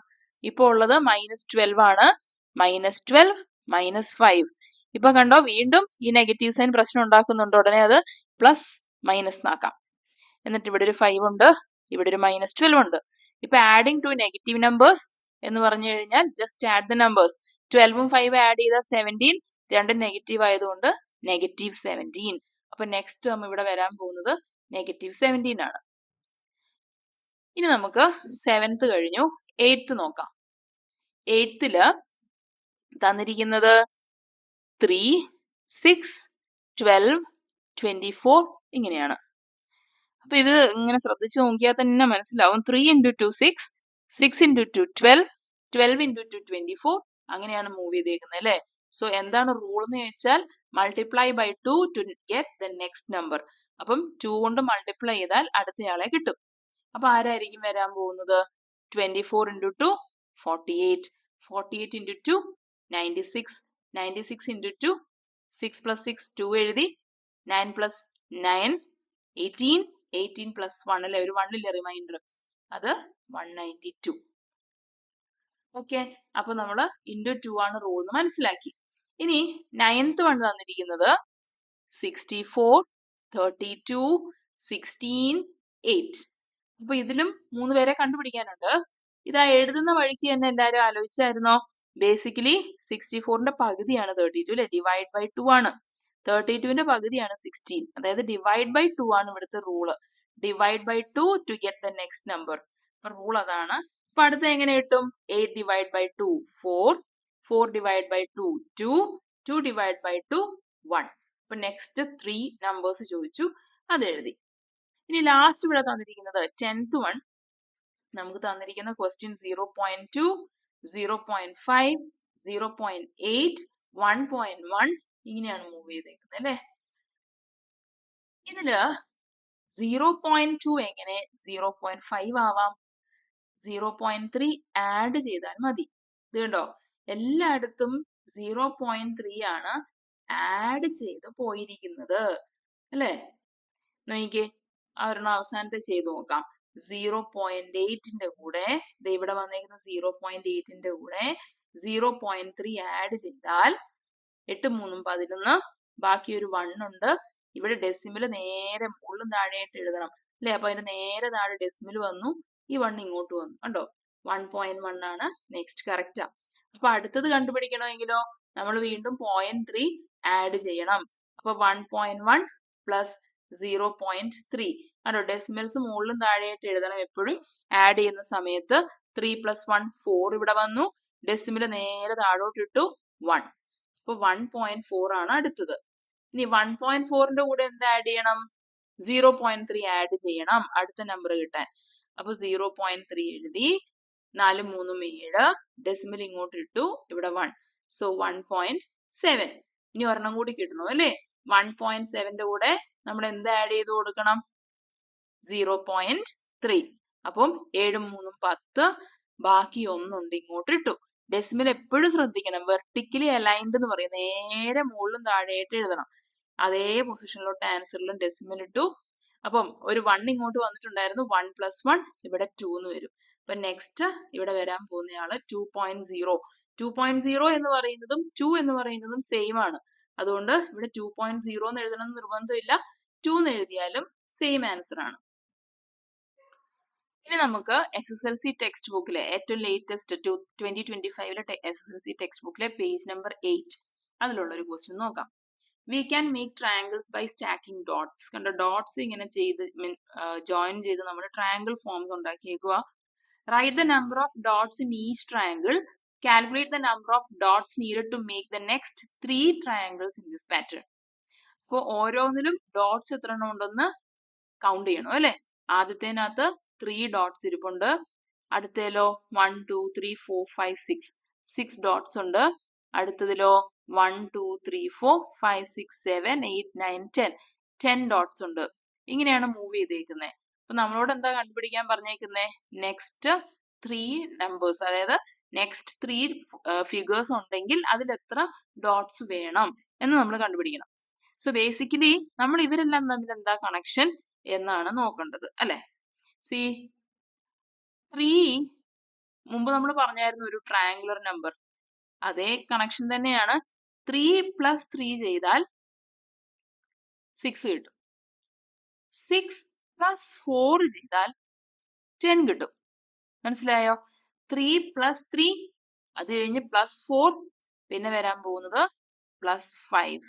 ഇപ്പൊ ഉള്ളത് -12 ആണ്. -12 -5. ഇപ്പൊ കണ്ടോ, വീണ്ടും ഈ നെഗറ്റീവ് സൈൻ പ്രശ്നം ഉണ്ടാക്കുന്നുണ്ട്. ഉടനെ അത് പ്ലസ് മൈനസ് ആക്കാം. എന്നിട്ട് ഇവിടെ ഒരു 5 ഉണ്ട്, ഇവിടെ ഒരു -12 ഉണ്ട്. ഇപ്പൊ ആഡിങ് ടു നെഗറ്റീവ് നമ്പേഴ്സ് എന്ന് പറഞ്ഞു കഴിഞ്ഞാൽ ജസ്റ്റ് ആഡ് ദ നമ്പേഴ്സ്. 12ഉം 5 ആഡ് ചെയ്താൽ 17, രണ്ടും നെഗറ്റീവ് ആയതുകൊണ്ട് -17. അപ്പൊ നെക്സ്റ്റ് ടേം ഇവിടെ വരാൻ പോകുന്നത് -17 ആണ്. ഇനി നമുക്ക് 7th കഴിഞ്ഞു, 8th നോക്കാം. 8th തന്നിരിക്കുന്നത് 3 6 12 24 ഇങ്ങനെയാണ്. അപ്പൊ ഇത് ഇങ്ങനെ ശ്രദ്ധിച്ചു നോക്കിയാൽ തന്നെ മനസ്സിലാവും. 3 × 2 6, 6 × 2 12, 12 × 2 24 അങ്ങനെയാണ് മൂവ് ചെയ്തേക്കുന്നത് അല്ലേ. സോ എന്താണ് റൂൾ എന്ന് ചോദിച്ചാൽ multiply by 2 to get the next number. അപ്പം 2 കൊണ്ട് മൾട്ടിപ്ലൈ ചെയ്താൽ അടുത്തയാളെ കിട്ടും. അപ്പൊ ആരായിരിക്കും വരാൻ പോകുന്നത്, 24 × 2 48, 48 × 2 96, 96 × 2 6 + 6 2 എഴുതി, 9 + 9 18, 18 + 1 അല്ലെ, ഒരു 1 ഇല്ലേ റിമൈൻഡർ, അത് 192. ഓക്കെ, അപ്പൊ നമ്മൾ × 2 ആണ് റൂൾ എന്ന് മനസ്സിലാക്കി. ഇനി 9th വൺ തന്നിരിക്കുന്നത് 64 32 16 8. അപ്പൊ ഇതിലും 3 പേരെ കണ്ടുപിടിക്കാനുണ്ട്. ഇതാ എഴുതുന്ന വഴിക്ക് തന്നെ എല്ലാവരും ആലോചിച്ചായിരുന്നോ, ബേസിക്കലി 64ന്റെ പകുതിയാണ് 32 അല്ലെ, ഡിവൈഡ് ബൈ 2 ആണ്. 32ന്റെ പകുതിയാണ് 16, അതായത് ഡിവൈഡ് ബൈ 2 ആണ് ഇവിടുത്തെ rule. Divide by 2 to get the next number. അപ്പൊ റൂൾ അതാണ്. അപ്പൊ അടുത്ത എങ്ങനെ കിട്ടും, 8 divide by 2 4, 4 divide by 2 2, 2 divide by 2 1. അപ്പൊ നെക്സ്റ്റ് 3 നമ്പേഴ്സ് ചോദിച്ചു, അത് എഴുതി. ഇനി ലാസ്റ്റ് ഇവിടെ തന്നിരിക്കുന്നത് 10th വൺ. നമുക്ക് തന്നിരിക്കുന്ന ക്വസ്റ്റ്യൻ 0.2, 0.5, 0.8, 1.1 ഇങ്ങനെയാണ് മൂവ് ചെയ്തേക്കുന്നത് അല്ലെ. ഇതില് 0.2 എങ്ങനെ 0.5 ആവാം, 0.3 ആഡ് ചെയ്താൽ മതി. ഇത് കണ്ടോ, എല്ലായിടത്തും 0.3 ആണ് ആഡ് ചെയ്ത് പോയിരിക്കുന്നത് അല്ലെ. നോക്കിക്കേ, ഒരെണ്ണം അവസാനത്തെ ചെയ്ത് നോക്കാം. 0.8ന്റെ കൂടെ ഇവിടെ വന്നേക്കുന്ന 0.8ന്റെ കൂടെ 0.3 ആഡ് ചെയ്താൽ 8 3 11, ബാക്കി ഒരു 1 ഉണ്ട്. ഇവിടെ ഡെസിമൽ നേരെ മുകളിലും താഴെയായിട്ട് എഴുതണം അല്ലെ. അപ്പൊ അതിന്റെ നേരെ താഴെ ഡെസിമൽ വന്നു, ഈ 1 ഇങ്ങോട്ട് വന്നു. കണ്ടോ, 1.1 ആണ് നെക്സ്റ്റ്, കറക്റ്റാ. അപ്പൊ അടുത്തത് കണ്ടുപിടിക്കണമെങ്കിലോ നമ്മൾ വീണ്ടും 0.3 ആഡ് ചെയ്യണം. അപ്പൊ 1.1 + 0.3. കണ്ടോ, ഡെസിമൽസ് മുകളിലും താഴെയായിട്ട് എഴുതണം എപ്പോഴും. ആഡ് ചെയ്യുന്ന സമയത്ത് 3 + 1 4 ഇവിടെ വന്നു, ഡെസിമൽ നേരെ താഴോട്ട് ഇട്ടു 1. അപ്പൊ 1.4 ആണ് അടുത്തത്. ഇനി 1.4ന്റെ കൂടെ എന്ത് ആഡ് ചെയ്യണം, 0.3 ആഡ് ചെയ്യണം അടുത്ത നമ്പർ കിട്ടാൻ. അപ്പൊ 0.3 എഴുതി, 4 3 7, ഡെസിമൽ ഇങ്ങോട്ട് ഇട്ടു, ഇവിടെ 1. സോ 1.7. ഇനി ഒരെണ്ണം കൂടി കിട്ടണം അല്ലേ. 1.7ന്റെ കൂടെ നമ്മൾ എന്ത് ആഡ് ചെയ്ത് കൊടുക്കണം, 0.3. അപ്പം 7 3 10, ബാക്കി 1 ഉണ്ട്, ഇങ്ങോട്ട് ഇട്ടു. ഡെസിമൽ എപ്പോഴും ശ്രദ്ധിക്കണം, വെർട്ടിക്കലി അലൈൻഡ് എന്ന് പറയും, നേരെ മുകളിലും താഴെയായിട്ട് എഴുതണം. അതേ പൊസിഷനിലോട്ട് ആൻസറിലും ഡെസിമൽ ഇട്ടു. അപ്പം ഒരു 1 ഇങ്ങോട്ട് വന്നിട്ടുണ്ടായിരുന്നു, 1 + 1 ഇവിടെ 2 എന്ന് വരും. അപ്പൊ നെക്സ്റ്റ് ഇവിടെ വരാൻ പോകുന്നയാള് 2.0. 2.0 എന്ന് പറയുന്നതും 2 എന്ന് പറയുന്നതും സെയിം ആണ്. അതുകൊണ്ട് ഇവിടെ 2.0 എന്ന് എഴുതണം എന്ന് നിർബന്ധമില്ല, 2 എന്ന് എഴുതിയാലും സെയിം ആൻസർ ആണ്. ഇനി നമുക്ക് SSLC ടെക്സ്റ്റ് ബുക്കിലെ ഏറ്റവും ലേറ്റസ്റ്റ് 2025 SSLC ടെക്സ്റ്റ് ബുക്കിലെ പേജ് നമ്പർ 8 അതിലുള്ള ഒരു ക്വസ്റ്റ്യൻ നോക്കാം. We can make triangles by stacking dots. കണ്ട ഡോട്ട്സ് ഇങ്ങനെ ചെയ്ത് ജോയിൻ ചെയ്ത് നമ്മൾ ട്രയാങ്കിൾ ഫോംസ് ഉണ്ടാക്കിയേക്കുക. Write the number of dots in each triangle. Calculate the number of dots needed to make the next 3 triangles in this pattern. അപ്പോൾ ഓരോന്നിലും ഡോട്ട്സ് എത്ര എണ്ണം ഉണ്ടെന്ന് കൗണ്ട് ചെയ്യണം അല്ലെ. ആദ്യത്തേനകത്ത് 3 ഡോട്ട്സ് ഇരിപ്പുണ്ട്. അടുത്തേലോ 1 2 3 4 5 6 ഡോട്ട്സ് ഉണ്ട്. അടുത്തതിലോ 1 2 3 4 5 6 7 8 9 10 ഡോട്ട്സ് ഉണ്ട്. ഇങ്ങനെയാണ് മൂവ് ചെയ്തേക്കുന്നത്. അപ്പൊ നമ്മളോട് എന്താ കണ്ടുപിടിക്കാൻ പറഞ്ഞേക്കുന്നത്? നെക്സ്റ്റ് 3 നമ്പേഴ്സ്, അതായത് നെക്സ്റ്റ് 3 ഫിഗേഴ്സ് ഉണ്ടെങ്കിൽ അതിൽ എത്ര ഡോട്ട്സ് വേണം എന്ന് നമ്മൾ കണ്ടുപിടിക്കണം. സോ ബേസിക്കലി നമ്മൾ ഇവരെല്ലാം തമ്മിൽ എന്താ കണക്ഷൻ എന്നാണ് നോക്കേണ്ടത് അല്ലെ. സി 3 മുമ്പ് നമ്മൾ പറഞ്ഞായിരുന്നു ഒരു ട്രയാങ്കുലർ നമ്പർ, അതേ കണക്ഷൻ തന്നെയാണ്. 3 + 3 ചെയ്താൽ 6 കിട്ടും. 6 + 4 ചെയ്താൽ 10 കിട്ടും. മനസ്സിലായോ? 3 + 3, അത് കഴിഞ്ഞ് +4, പിന്നെ വരാൻ പോകുന്നത് +5,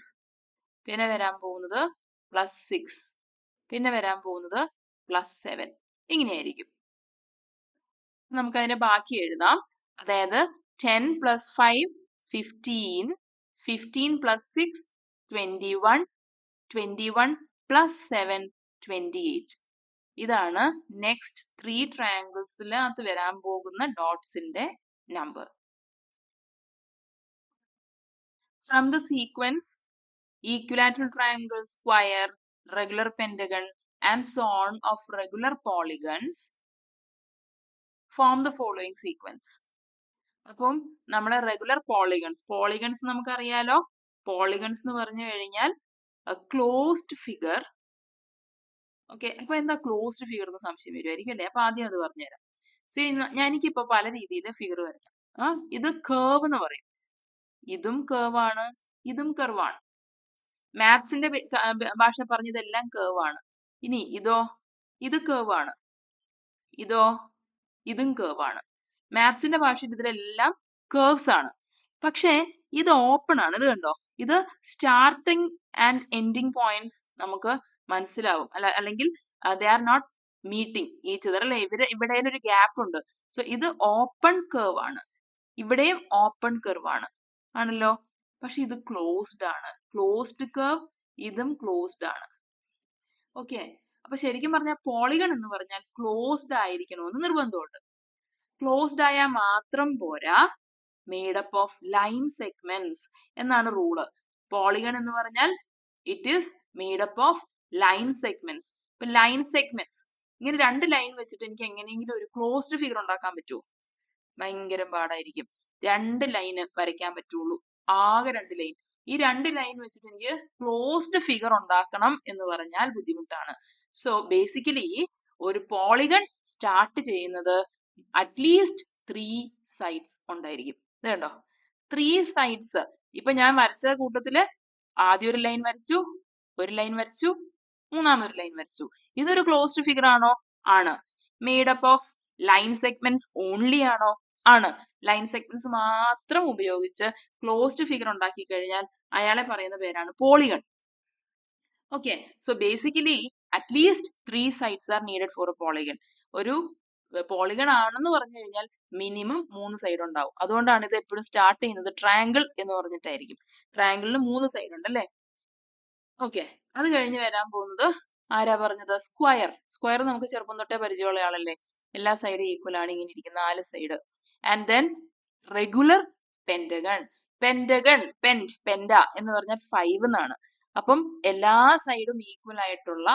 പിന്നെ വരാൻ പോകുന്നത് +6, പിന്നെ വരാൻ പോകുന്നത് +7. ഇങ്ങനെയായിരിക്കും. നമുക്കതിന്റെ ബാക്കി എഴുതാം. അതായത് 10 + 5 15, 15 + 6 21, 21 + 7 28. ഇതാണ് നെക്സ്റ്റ് 3 ട്രയാങ്കിൾസിനകത്ത് വരാൻ പോകുന്ന ഡോട്ട്സിന്റെ number. From the sequence equilateral triangle, square, regular pentagon and so on of regular polygons form the following sequence. അപ്പം നമ്മളെ റെഗുലർ പോളിഗൺസ് നമുക്കറിയാലോ. പോളിഗൺസ് എന്ന് പറഞ്ഞു കഴിഞ്ഞാൽ ക്ലോസ്ഡ് ഫിഗർ. ഓക്കെ, അപ്പൊ എന്താ ക്ലോസ്ഡ് ഫിഗർ എന്ന് സംശയം വരുമായിരിക്കും അല്ലേ. അപ്പൊ ആദ്യം അത് പറഞ്ഞുതരാം. എനിക്കിപ്പോ പല രീതിയിൽ ഫിഗർ വരയ്ക്കാം. ഇത് കേർവ് എന്ന് പറയും. ഇതും കേർവാണ്, ഇതും കർവാണ്. മാത്സിന്റെ ഭാഷ പറഞ്ഞതെല്ലാം കേർവാണ്. ഇനി ഇതോ, ഇത് കേർവാണ്, ഇതോ, ഇതും കേർവാണ്. മാത്സിന്റെ ഭാഷയിൽ ഇതിലെല്ലാം കേർവ്സ് ആണ്. പക്ഷേ ഇത് ഓപ്പൺ ആണ്. ഇത് കണ്ടോ, ഇത് സ്റ്റാർട്ടിങ് ആൻഡ് എൻഡിങ് പോയിന്റ്സ് നമുക്ക് മനസ്സിലാവും. അല്ലെങ്കിൽ they are not meeting each other അല്ലെ. ഇവിടെ ഒരു ഗ്യാപ്പ് ഉണ്ട്. സോ ഇത് ഓപ്പൺ കേർവ് ആണ്. ഇവിടെയും ഓപ്പൺ കേർവ് ആണല്ലോ. പക്ഷെ ഇത് ക്ലോസ്ഡ് ആണ്. ക്ലോസ്ഡ് കേർവ്, ഇതും ക്ലോസ്ഡ് ആണ്. ഓക്കെ, അപ്പൊ ശരിക്കും പറഞ്ഞാൽ പോളിഗൺ എന്ന് പറഞ്ഞാൽ ക്ലോസ്ഡ് ആയിരിക്കണമെന്ന് നിർബന്ധമുണ്ട്. ക്ലോസ്ഡ് ആയാൽ മാത്രം പോരാ, മേഡപ്പ് ഓഫ് ലൈൻ സെഗ്മെന്റ്സ് എന്നാണ് റൂള്. പോളിഗൺ എന്ന് പറഞ്ഞാൽ it is made up of line segments. ഇപ്പൊ ലൈൻ സെഗ്മെന്റ്സ് ഇങ്ങനെ 2 ലൈൻ വെച്ചിട്ട് എനിക്ക് എങ്ങനെയെങ്കിലും ഒരു ക്ലോസ്ഡ് ഫിഗർ ഉണ്ടാക്കാൻ പറ്റുമോ? ഭയങ്കര പാടായിരിക്കും. 2 ലൈന് വരയ്ക്കാൻ പറ്റുള്ളൂ, ആകെ 2 ലൈൻ. ഈ 2 ലൈൻ വെച്ചിട്ട് എനിക്ക് ക്ലോസ്ഡ് ഫിഗർ ഉണ്ടാക്കണം എന്ന് പറഞ്ഞാൽ ബുദ്ധിമുട്ടാണ്. സോ ബേസിക്കലി ഒരു പോളിഗൺ സ്റ്റാർട്ട് ചെയ്യുന്നത് അറ്റ്ലീസ്റ്റ് 3 സൈഡ്സ് ഉണ്ടായിരിക്കും. ഇത് കണ്ടോ, 3 സൈഡ്സ്. ഇപ്പൊ ഞാൻ വരച്ച കൂട്ടത്തില് ആദ്യം ഒരു ലൈൻ വരച്ചു, ഒരു ലൈൻ വരച്ചു, മൂന്നാമതൊരു ലൈൻ വരച്ചു. ഇതൊരു ക്ലോസ്ഡ് ഫിഗർ ആണോ? ആണ്. Made up of line segments only ആണോ? ആണ്. ലൈൻ സെഗ്മെന്റ്സ് മാത്രം ഉപയോഗിച്ച് ക്ലോസ്ഡ് ഫിഗർ ഉണ്ടാക്കി കഴിഞ്ഞാൽ അയാളെ പറയുന്ന പേരാണ് polygon. Okay, so basically at least 3 sides are needed for A polygon. ഒരു പോളിഗൺ ആണെന്ന് പറഞ്ഞു കഴിഞ്ഞാൽ മിനിമം 3 സൈഡ് ഉണ്ടാവും. അതുകൊണ്ടാണ് ഇത് എപ്പോഴും സ്റ്റാർട്ട് ചെയ്യുന്നത് ട്രയാങ്കിൾ എന്ന് പറഞ്ഞിട്ടായിരിക്കും. ട്രയാങ്കിളിന് 3 സൈഡ് ഉണ്ട് അല്ലേ. ഓക്കെ, അത് കഴിഞ്ഞ് വരാൻ പോകുന്നത് ആരാ പറഞ്ഞത്? സ്ക്വയർ. സ്ക്വയർ നമുക്ക് ചെറുപ്പം തൊട്ടേ പരിചയമുള്ള ആളല്ലേ. എല്ലാ സൈഡും ഈക്വൽ ആണ്, ഇങ്ങനെ ഇരിക്കുന്ന 4 side. And then regular pentagon. Penta എന്ന് പറഞ്ഞാൽ 5 എന്നാണ്. അപ്പം എല്ലാ സൈഡും ഈക്വൽ ആയിട്ടുള്ള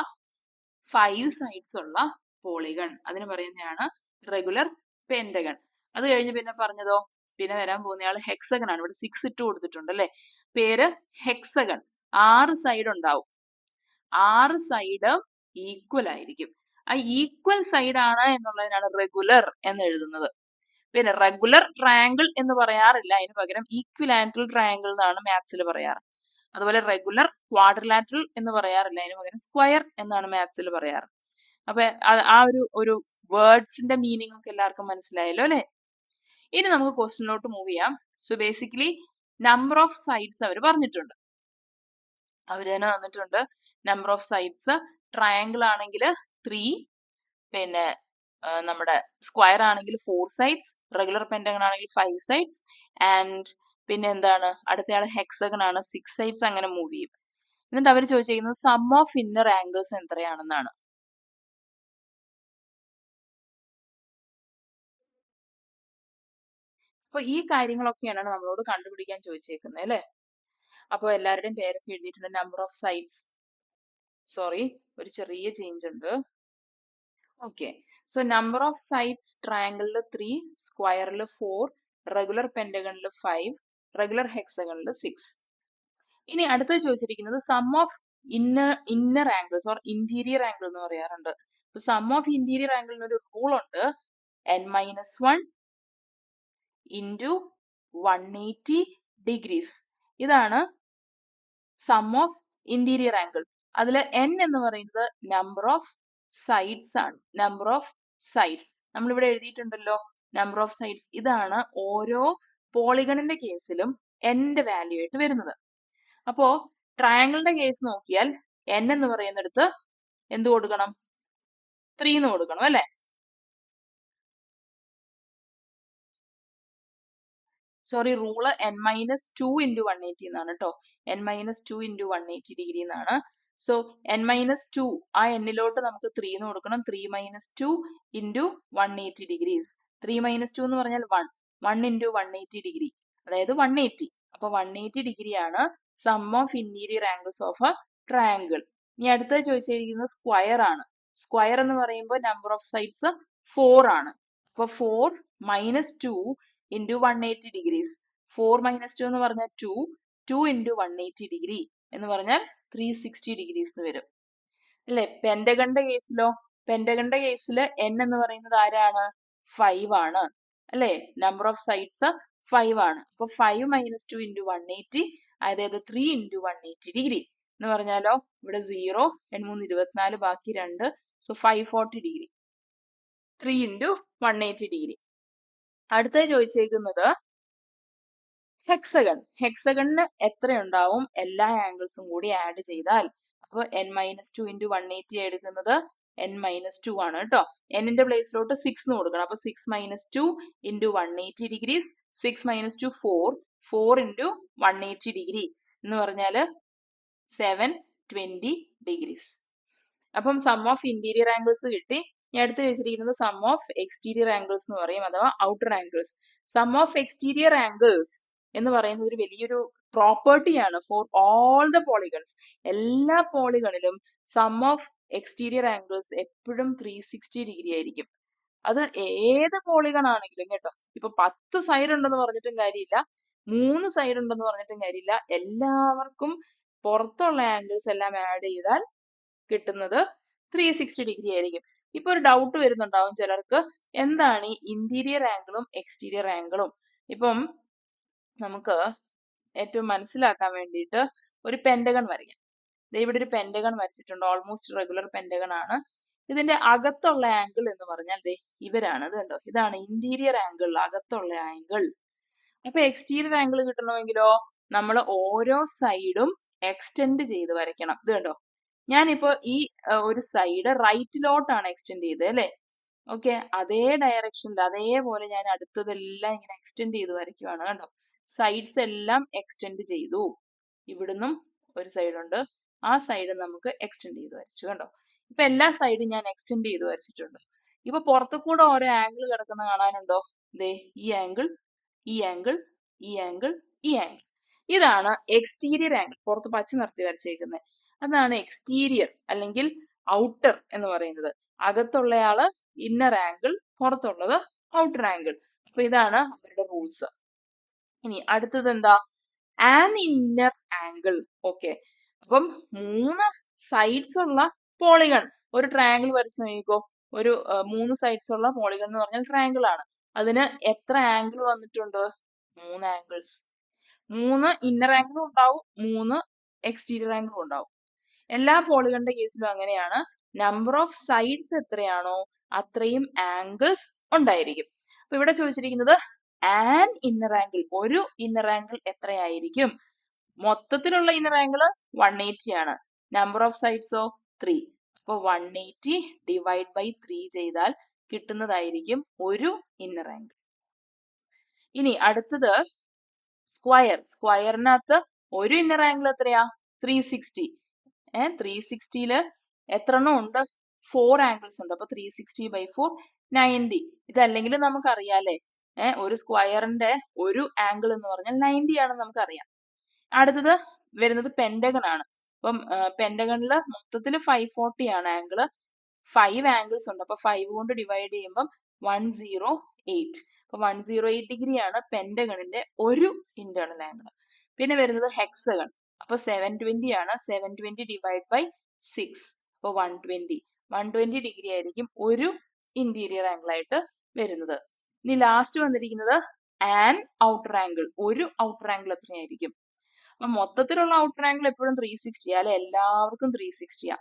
5 സൈഡ്സ് ഉള്ള പോളിഗൺ, അതിന് പറയുന്നതാണ് റെഗുലർ പെന്റഗൺ. അത് കഴിഞ്ഞ് പിന്നെ പറഞ്ഞതോ, പിന്നെ വരാൻ പോകുന്നയാൾ ഹെക്സഗൺ ആണ്. ഇവിടെ 6 ഇട്ട് കൊടുത്തിട്ടുണ്ട് അല്ലെ. പേര് ഹെക്സഗൺ. 6 സൈഡ് ഉണ്ടാവും. 6 സൈഡ് ഈക്വൽ ആയിരിക്കും. ആ ഈക്വൽ സൈഡ് ആണ് എന്നുള്ളതിനാണ് റെഗുലർ എന്ന് എഴുതുന്നത്. പിന്നെ റെഗുലർ ട്രയാങ്കിൾ എന്ന് പറയാറില്ല, അതിന് പകരം ഈക്വിലാറ്ററൽ ട്രയാങ്കിൾ എന്നാണ് മാത്സിൽ പറയാറ്. അതുപോലെ റെഗുലർ ക്വാഡ്രിലാറ്ററൽ എന്ന് പറയാറില്ല, അതിന് പകരം സ്ക്വയർ എന്നാണ് മാത്സിൽ പറയാറ്. അപ്പൊ ആ ഒരു വേർഡ്സിന്റെ മീനിങ് ഒക്കെ എല്ലാവർക്കും മനസ്സിലായല്ലോ അല്ലെ? ഇനി നമുക്ക് ക്വസ്റ്റ്യനിലോട്ട് മൂവ് ചെയ്യാം. So basically number of sides അവർ പറഞ്ഞിട്ടുണ്ട്. അവർ തന്നെ തന്നിട്ടുണ്ട് നമ്പർ ഓഫ് സൈഡ്സ്. ട്രയാങ്കിൾ ആണെങ്കിൽ 3, പിന്നെ നമ്മുടെ സ്ക്വയർ ആണെങ്കിൽ 4 സൈഡ്സ്, റെഗുലർ പെന്റഗൺ ആണെങ്കിൽ 5 സൈഡ്സ്, ആൻഡ് പിന്നെ എന്താണ് അടുത്തയാൾ ഹെക്സഗൺ ആണ് 6 സൈഡ്സ്. അങ്ങനെ മൂവ് ചെയ്യും. എന്നിട്ട് അവർ ചോദിച്ചിരിക്കുന്നത് സം ഓഫ് ഇന്നർ ആംഗിൾസ് എത്രയാണെന്നാണ്. അപ്പൊ ഈ കാര്യങ്ങളൊക്കെയാണ് നമ്മളോട് കണ്ടുപിടിക്കാൻ ചോദിച്ചേക്കുന്നത് അല്ലെ? അപ്പോൾ എല്ലാവരുടെയും പേരൊക്കെ എഴുതിയിട്ടുണ്ട്. നമ്പർ ഓഫ് സൈഡ്സ്, സോറി ഒരു ചെറിയ ചേഞ്ച് ഉണ്ട്. Okay, so number of sides ട്രയാങ്കിളിൽ 3, സ്ക്വയറിൽ 4, റെഗുലർ പെന്റഗണിൽ 5, റെഗുലർ ഹെക്സഗണിൽ 6. ഇനി അടുത്തത് ചോദിച്ചിരിക്കുന്നത് sum of inner angles or interior angle എന്ന് പറയാറുണ്ട്. സം ഓഫ് ഇന്റീരിയർ ആംഗിളിന് ഒരു റൂൾ ഉണ്ട്, n-1 ഇൻറ്റു 180 ഡിഗ്രീസ്. ഇതാണ് സം ഓഫ് ഇന്റീരിയർ ആംഗിൾ. അതിൽ n എന്ന് പറയുന്നത് നമ്പർ ഓഫ് സൈഡ്സ് ആണ്. നമ്പർ ഓഫ് സൈഡ്സ് നമ്മളിവിടെ എഴുതിയിട്ടുണ്ടല്ലോ, നമ്പർ ഓഫ് സൈഡ്സ്. ഇതാണ് ഓരോ പോളിഗണിന്റെ കേസിലും n-ന്റെ വാല്യൂ ആയിട്ട് വരുന്നത്. അപ്പോ ട്രയാങ്കിളിന്റെ കേസ് നോക്കിയാൽ n എന്ന് പറയുന്നിടത്ത് എന്ത് കൊടുക്കണം? 3 എന്ന് കൊടുക്കണം അല്ലെ? സോറി, റൂള് n-2 ഇൻറ്റു 180 എന്നാണ് കേട്ടോ. n-2 ഇൻറ്റു 180 ഡിഗ്രി എന്നാണ്. സോ n-2 ആ എന്നിലോട്ട് നമുക്ക് 3 എന്ന് കൊടുക്കണം. 3 - 2 ഇൻറ്റു 180 ഡിഗ്രീസ്. 3 - 2 എന്ന് പറഞ്ഞാൽ 1. 1 ഇൻറ്റു 180 ഡിഗ്രി, അതായത് 180. അപ്പൊ 180 ഡിഗ്രി ആണ് sum of interior angles of a triangle. ഇനി അടുത്തത് ചോദിച്ചിരിക്കുന്നത് സ്ക്വയർ ആണ്. സ്ക്വയർ എന്ന് പറയുമ്പോൾ നമ്പർ ഓഫ് സൈഡ്സ് 4 ആണ്. അപ്പൊ 4 - 2 ഇൻറ്റു 180 ഡിഗ്രീസ്. 4 - 2 എന്ന് പറഞ്ഞാൽ 2. 2 ഇൻറ്റു 180 ഡിഗ്രി എന്ന് പറഞ്ഞാൽ 360 ഡിഗ്രീസ് എന്ന് വരും അല്ലെ? പെന്റഗണിന്റെ കേസിലോ? പെന്റഗണിന്റെ കേസിൽ n എന്ന് പറയുന്നത് ആരാണ്? 5 ആണ് അല്ലെ? നമ്പർ ഓഫ് സൈഡ്സ് 5 ആണ്. അപ്പൊ 5 - 2 ഇൻറ്റു 180, അതായത് 3 ഇൻറ്റു 180 ഡിഗ്രി എന്ന് പറഞ്ഞാലോ ഇവിടെ 0, n 3 24, ബാക്കി 2, സോ 540 ഡിഗ്രി. 3 into 180 degree. അടുത്തത് ചോദിച്ചേക്കുന്നത് ഹെക്സഗൺ. ഹെക്സഗണിന് എത്രയുണ്ടാവും എല്ലാ ആംഗിൾസും കൂടി ആഡ് ചെയ്താൽ? അപ്പോൾ n-2 ഇൻറ്റു 180 എടുക്കുന്നത് n-2 ആണ് കേട്ടോ. n-ന്റെ പ്ലേസിലോട്ട് 6 എന്ന് കൊടുക്കണം. അപ്പൊ 6 - 2 ഇൻറ്റു 180 ഡിഗ്രീസ്. 6 - 2 4. 4 ഇൻറ്റു 180 ഡിഗ്രി എന്ന് പറഞ്ഞാല് 720 ഡിഗ്രീസ്. അപ്പം സം ഓഫ് ഇന്റീരിയർ ആംഗിൾസ് കിട്ടി. ഇനി അടുത്ത് വെച്ചിരിക്കുന്നത് സം ഓഫ് എക്സ്റ്റീരിയർ ആംഗിൾസ് എന്ന് പറയും, അഥവാ outer angles. Sum of exterior angles എന്ന് പറയുന്നത് ഒരു വലിയൊരു പ്രോപ്പർട്ടിയാണ് ഫോർ ഓൾ ദ പോളിഗൺസ്. എല്ലാ പോളിഗണിലും സം ഓഫ് എക്സ്റ്റീരിയർ ആംഗിൾസ് എപ്പോഴും 360 ഡിഗ്രി ആയിരിക്കും. അത് ഏത് പോളിഗൺ ആണെങ്കിലും കേട്ടോ. ഇപ്പൊ 10 സൈഡ് ഉണ്ടെന്ന് പറഞ്ഞിട്ടും കാര്യമില്ല, 3 സൈഡ് ഉണ്ടെന്ന് പറഞ്ഞിട്ടും കാര്യമില്ല, എല്ലാവർക്കും പുറത്തുള്ള ആംഗിൾസ് എല്ലാം ആഡ് ചെയ്താൽ കിട്ടുന്നത് 360 ഡിഗ്രി ആയിരിക്കും. ഇപ്പൊ ഒരു ഡൗട്ട് വരുന്നുണ്ടാവും ചിലർക്ക്, എന്താണ് ഈ ഇന്റീരിയർ ആംഗിളും എക്സ്റ്റീരിയർ ആംഗിളും? ഇപ്പം നമുക്ക് ഏറ്റവും മനസ്സിലാക്കാൻ വേണ്ടിയിട്ട് ഒരു പെന്റഗൺ വരയ്ക്കാം. ഇവിടെ ഒരു പെന്റഗൺ വരച്ചിട്ടുണ്ട്, ഓൾമോസ്റ്റ് റെഗുലർ പെന്റഗൺ ആണ്. ഇതിന്റെ അകത്തുള്ള ആംഗിൾ എന്ന് പറഞ്ഞാൽ ഇവരാണ്. ഇത് കണ്ടോ, ഇതാണ് ഇന്റീരിയർ ആംഗിൾ, അകത്തുള്ള ആംഗിൾ. അപ്പൊ എക്സ്റ്റീരിയർ ആംഗിൾ കിട്ടണമെങ്കിലോ നമ്മൾ ഓരോ സൈഡും എക്സ്റ്റെൻഡ് ചെയ്ത് വരയ്ക്കണം. ഇത് കണ്ടോ, ഞാനിപ്പോ ഈ ഒരു സൈഡ് റൈറ്റിലോട്ടാണ് എക്സ്റ്റെൻഡ് ചെയ്തത് അല്ലെ? ഓക്കെ, അതേ ഡയറക്ഷനിൽ അതേപോലെ ഞാൻ അടുത്തതെല്ലാം ഇങ്ങനെ എക്സ്റ്റെൻഡ് ചെയ്ത് വരയ്ക്കുവാണ്. കണ്ടോ, സൈഡ്സ് എല്ലാം എക്സ്റ്റെൻഡ് ചെയ്തു. ഇവിടുന്നും ഒരു സൈഡ് ഉണ്ട്, ആ സൈഡ് നമുക്ക് എക്സ്റ്റെൻഡ് ചെയ്ത് വരച്ചു. കണ്ടോ, ഇപ്പൊ എല്ലാ സൈഡും ഞാൻ എക്സ്റ്റെൻഡ് ചെയ്ത് വരച്ചിട്ടുണ്ട്. ഇപ്പൊ പുറത്തു കൂടെ ഓരോ ആംഗിൾ കിടക്കുന്ന കാണാനുണ്ടോ? ദേ ഈ ആംഗിൾ, ഈ ആംഗിൾ, ഈ ആംഗിൾ, ഈ ആംഗിൾ. ഇതാണ് എക്സ്റ്റീരിയർ ആംഗിൾ, പുറത്ത് പച്ച നിർത്തി വരച്ചേക്കുന്നത്. അതാണ് എക്സ്റ്റീരിയർ അല്ലെങ്കിൽ ഔട്ടർ എന്ന് പറയുന്നത്. അകത്തുള്ളയാള് ഇന്നർ ആംഗിൾ, പുറത്തുള്ളത് ഔട്ടർ ആംഗിൾ. അപ്പൊ ഇതാണ് അവരുടെ റൂൾസ്. ഇനി അടുത്തത് എന്താ? An inner angle. ഓക്കെ, അപ്പം 3 സൈഡ്സ് ഉള്ള പോളിഗൺ. ഒരു ട്രയാംഗിൾ വരച്ച് നോക്കിക്കോ. ഒരു 3 സൈഡ്സ് ഉള്ള പോളിഗൺ എന്ന് പറഞ്ഞാൽ ട്രയാംഗിൾ ആണ്. അതിന് എത്ര ആംഗിൾ വന്നിട്ടുണ്ട്? 3 ആംഗിൾസ്. 3 ഇന്നർ ആംഗിളും ഉണ്ടാവും, 3 എക്സ്റ്റീരിയർ ആംഗിളും ഉണ്ടാവും. എല്ലാ പോളിഗണിന്റെ കേസിലും അങ്ങനെയാണ്. നമ്പർ ഓഫ് സൈഡ്സ് എത്രയാണോ അത്രയും ആംഗിൾസ് ഉണ്ടായിരിക്കും. അപ്പൊ ഇവിടെ ചോദിച്ചിരിക്കുന്നത് ആൻ ഇന്നർ ആംഗിൾ, ഒരു ഇന്നർ ആംഗിൾ എത്രയായിരിക്കും? മൊത്തത്തിലുള്ള ഇന്നർ ആംഗിൾ 180 ആണ്. നമ്പർ ഓഫ് സൈഡ്സോ 3. അപ്പൊ 180 ഡിവൈഡ് ബൈ 3 ചെയ്താൽ കിട്ടുന്നതായിരിക്കും ഒരു ഇന്നർ ആംഗിൾ. ഇനി അടുത്തത് സ്ക്വയർ. സ്ക്വയറിനകത്ത് ഒരു ഇന്നർ ആംഗിൾ എത്രയാ? 360. 360ല് എത്ര എണ്ണം ഉണ്ട്? 4 ആംഗിൾസ് ഉണ്ട്. അപ്പൊ 360 by 4 90. ഇതല്ലെങ്കിൽ നമുക്കറിയാലേ, ഒരു സ്ക്വയറിന്റെ ഒരു ആംഗിൾ എന്ന് പറഞ്ഞാൽ 90 ആണെന്ന് നമുക്കറിയാം. അടുത്തത് വരുന്നത് പെന്റഗൺ ആണ്. അപ്പം പെന്റഗണില് മൊത്തത്തിൽ 540 ആണ് ആംഗിള്. 5 ആംഗിൾസ് ഉണ്ട്. അപ്പൊ 5 കൊണ്ട് ഡിവൈഡ് ചെയ്യുമ്പോൾ 108. അപ്പൊ 108 ഡിഗ്രി ആണ് പെന്റഗണിന്റെ ഒരു ഇന്റേണൽ ആംഗിൾ. പിന്നെ വരുന്നത് ഹെക്സഗൺ. അപ്പൊ 720 ആണ്. 720 ഡിവൈഡ് ബൈ 6. അപ്പൊ 120 ഡിഗ്രി ആയിരിക്കും ഒരു ഇന്റീരിയർ ആംഗിൾ ആയിട്ട് വരുന്നത്. ഇനി ലാസ്റ്റ് വന്നിരിക്കുന്നത് ആൻ ഔട്ടർ ആംഗിൾ. ഒരു ഔട്ടർ ആംഗിൾ എത്രയായിരിക്കും? അപ്പൊ മൊത്തത്തിലുള്ള ഔട്ടർ ആംഗിൾ എപ്പോഴും 360 അല്ലെ? എല്ലാവർക്കും 360 ആ.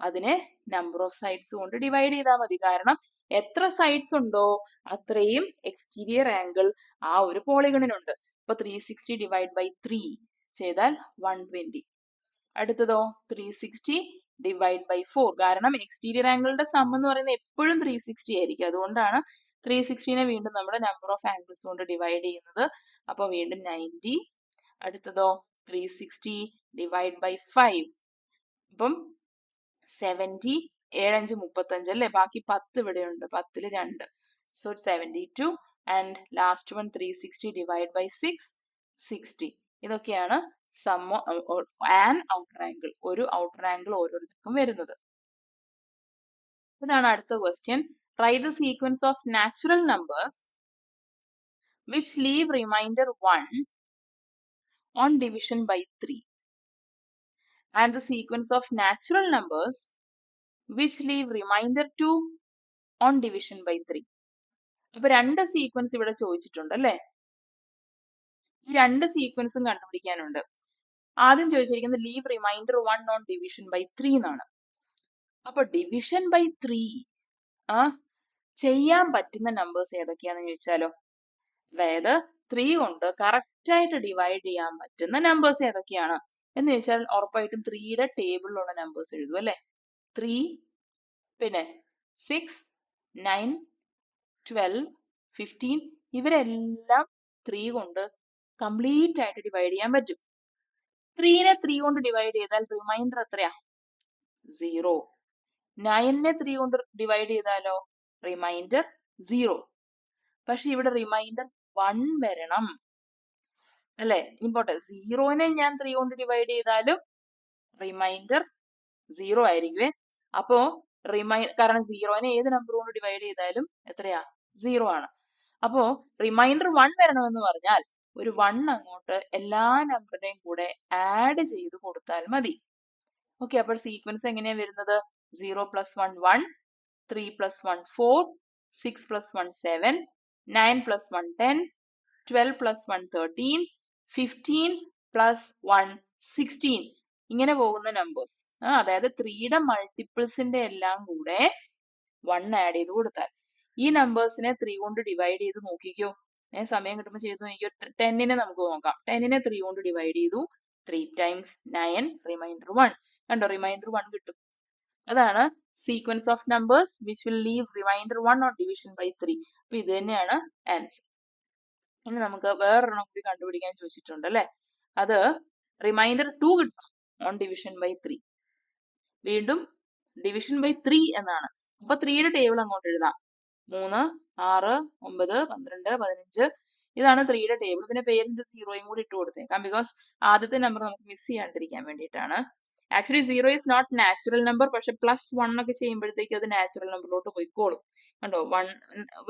അതിനെ നമ്പർ ഓഫ് സൈഡ്സ് കൊണ്ട് ഡിവൈഡ് ചെയ്താൽ മതി. കാരണം എത്ര സൈഡ്സ് ഉണ്ടോ അത്രയും എക്സ്റ്റീരിയർ ആംഗിൾ ആ ഒരു പോളിഗണിനുണ്ട്. അപ്പൊ 360 ഡിവൈഡ് ബൈ 3 ചെയ്താൽ 120. അടുത്തതോ 360 ഡിവൈഡ് ബൈ 4. കാരണം എക്സ്റ്റീരിയർ ആംഗിളിന്റെ സം എന്ന് പറയുന്നത് എപ്പോഴും 360 ആയിരിക്കും. അതുകൊണ്ടാണ് 360നെ വീണ്ടും നമ്മൾ നമ്പർ ഓഫ് ആംഗിൾസ് കൊണ്ട് ഡിവൈഡ് ചെയ്യുന്നത്. അപ്പൊ വീണ്ടും 90. അടുത്തതോ 360 ഡിവൈഡ് ബൈ 5. അപ്പം 70. 7 5 35 അല്ലേ? ബാക്കി 10 ഇവിടെ ഉണ്ട്. 10ല് 2. So 72. And last one 360 divide by 6 60. ഇതൊക്കെയാണ് സം ആൻ ഔട്ടർ ആംഗിൾ. ഒരു ഔട്ടർ ആംഗിൾ ഓരോരുത്തർക്കും വരുന്നത്. ഇതാണ് അടുത്ത question. Write the sequence of natural numbers which leave remainder 1 on division by 3 and the sequence of natural numbers which leave remainder 2 on division by 3. അപ്പൊ രണ്ട് സീക്വൻസ് ഇവിടെ ചോദിച്ചിട്ടുണ്ട് അല്ലേ? ഈ രണ്ട് സീക്വൻസും കണ്ടുപിടിക്കാനുണ്ട്. ആദ്യം ചോദിച്ചിരിക്കുന്നത് leave remainder 1 on division by 3 എന്നാണ്. അപ്പൊ ഡിവിഷൻ ബൈ 3 ചെയ്യാൻ പറ്റുന്ന നമ്പേഴ്സ് ഏതൊക്കെയാണെന്ന് ചോദിച്ചാലോ? അതായത് 3 കൊണ്ട് കറക്റ്റ് ആയിട്ട് ഡിവൈഡ് ചെയ്യാൻ പറ്റുന്ന നമ്പേഴ്സ് ഏതൊക്കെയാണ് എന്ന് ചോദിച്ചാൽ ഉറപ്പായിട്ടും 3യുടെ ടേബിളിലുള്ള നമ്പേഴ്സ് എഴുതും അല്ലെ? 3, പിന്നെ 6, 9, 12, 15 ഇവരെല്ലാം 3 കൊണ്ട് കംപ്ലീറ്റ് ആയിട്ട് ഡിവൈഡ് ചെയ്യാൻ പറ്റും. 3നെ 3 കൊണ്ട് ഡിവൈഡ് ചെയ്താൽ റിമൈൻഡർ എത്രയാ? 0. 9നെ 3 കൊണ്ട് ഡിവൈഡ് ചെയ്താലോ? റിമൈൻഡർ 0. പക്ഷെ ഇവിടെ റിമൈൻഡർ 1 വരണം അല്ലെ? ഇമ്പോട്ടെ 0നെ ഞാൻ 3 കൊണ്ട് ഡിവൈഡ് ചെയ്താലും റിമൈൻഡർ 0 ആയിരിക്കുവേ. അപ്പോ കാരണം 0നെ ഏത് നമ്പർ കൊണ്ട് ഡിവൈഡ് ചെയ്താലും എത്രയാ? 0 ആണ്. അപ്പോ റിമൈൻഡർ 1 വരണമെന്ന് പറഞ്ഞാൽ ഒരു 1 അങ്ങോട്ട് എല്ലാ നമ്പറിന്റെയും കൂടെ ആഡ് ചെയ്ത് കൊടുത്താൽ മതി. ഓക്കെ, അപ്പോൾ സീക്വൻസ് എങ്ങനെയാ വരുന്നത്? 0 + 1 1, 3 + 1 4, 6 + 1 7, 9 + 1 10, 12 + 1 13, 15 + 1 16 ഇങ്ങനെ പോകുന്ന നമ്പേഴ്സ്. അതായത് 3യുടെ മൾട്ടിപ്പിൾസിന്റെ എല്ലാം കൂടെ 1 ആഡ് ചെയ്ത് കൊടുത്താൽ ഈ നമ്പേഴ്സിനെ 3 കൊണ്ട് ഡിവൈഡ് ചെയ്ത് നോക്കിക്കോ. സമയം കിട്ടുമ്പോൾ ചെയ്ത് നോക്കിക്കോ. 10നെ നമുക്ക് നോക്കാം. 10നെ 3 കൊണ്ട് ഡിവൈഡ് ചെയ്തു. 3 × 9 റിമൈൻഡർ 1. കണ്ടോ? റിമൈൻഡർ 1 കിട്ടും. അതാണ് sequence of numbers which will leave remainder 1 on division by 3. അപ്പൊ ഇത് തന്നെയാണ് ആൻസർ. ഇനി നമുക്ക് വേറൊരെണ്ണം കൂടി കണ്ടുപിടിക്കാൻ ചോദിച്ചിട്ടുണ്ട് അല്ലെ? അത് റിമൈൻഡർ 2 കിട്ടണം ഓൺ ഡിവിഷൻ ബൈ 3. വീണ്ടും ഡിവിഷൻ ബൈ 3 എന്നാണ്. അപ്പൊ 3യുടെ ടേബിൾ അങ്ങോട്ട് എഴുതാം. 3, 6, 9, 12, 15 ഇതാണ് 3യുടെ ടേബിൾ. പിന്നെ പേരിന്റെ 0യും കൂടി ഇട്ട് കൊടുത്തേക്കാം. ബിക്കോസ് ആദ്യത്തെ നമ്പർ നമുക്ക് മിസ് ചെയ്യാണ്ടിരിക്കാൻ വേണ്ടിയിട്ടാണ്. Actually 0 is not natural number. പക്ഷെ +1 ഒക്കെ ചെയ്യുമ്പോഴത്തേക്ക് അത് നാച്ചുറൽ നമ്പറിലോട്ട് പോയിക്കോളും. കണ്ടോ? 1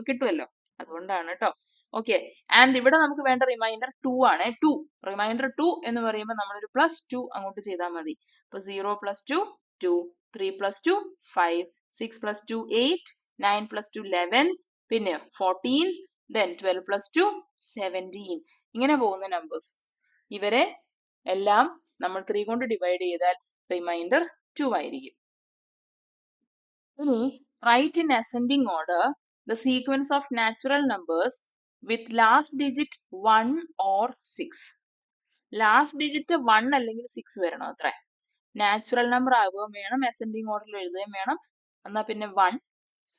കിട്ടുമല്ലോ. അതുകൊണ്ടാണ് കേട്ടോ. ഓക്കെ, ആൻഡ് ഇവിടെ നമുക്ക് വേണ്ട റിമൈൻഡർ 2 ആണ്. 2 റിമൈൻഡർ 2 എന്ന് പറയുമ്പോൾ നമ്മളൊരു +2 അങ്ങോട്ട് ചെയ്താൽ മതി. അപ്പൊ 0 + 2 2, 3 + 2 5, 6 + 2 8, 9 + 2 11, പിന്നെ 14, then 12 plus 2 17 ഇങ്ങനെ പോകുന്ന നമ്പേഴ്സ്. ഇവരെ എല്ലാം നമ്മൾ 3 കൊണ്ട് ഡിവൈഡ് ചെയ്താൽ റിമൈൻഡർ 2 ആയിരിക്കും. ഇനി write in ascending order the sequence of natural numbers with last digit 1 or 6. Last digit 1 അല്ലെങ്കിൽ 6 വരണം അത്ര. നാച്ചുറൽ നമ്പർ ആവുകയും വേണം, അസെൻഡിങ് ഓർഡറിൽ എഴുതുകയും വേണം. എന്നാൽ പിന്നെ 1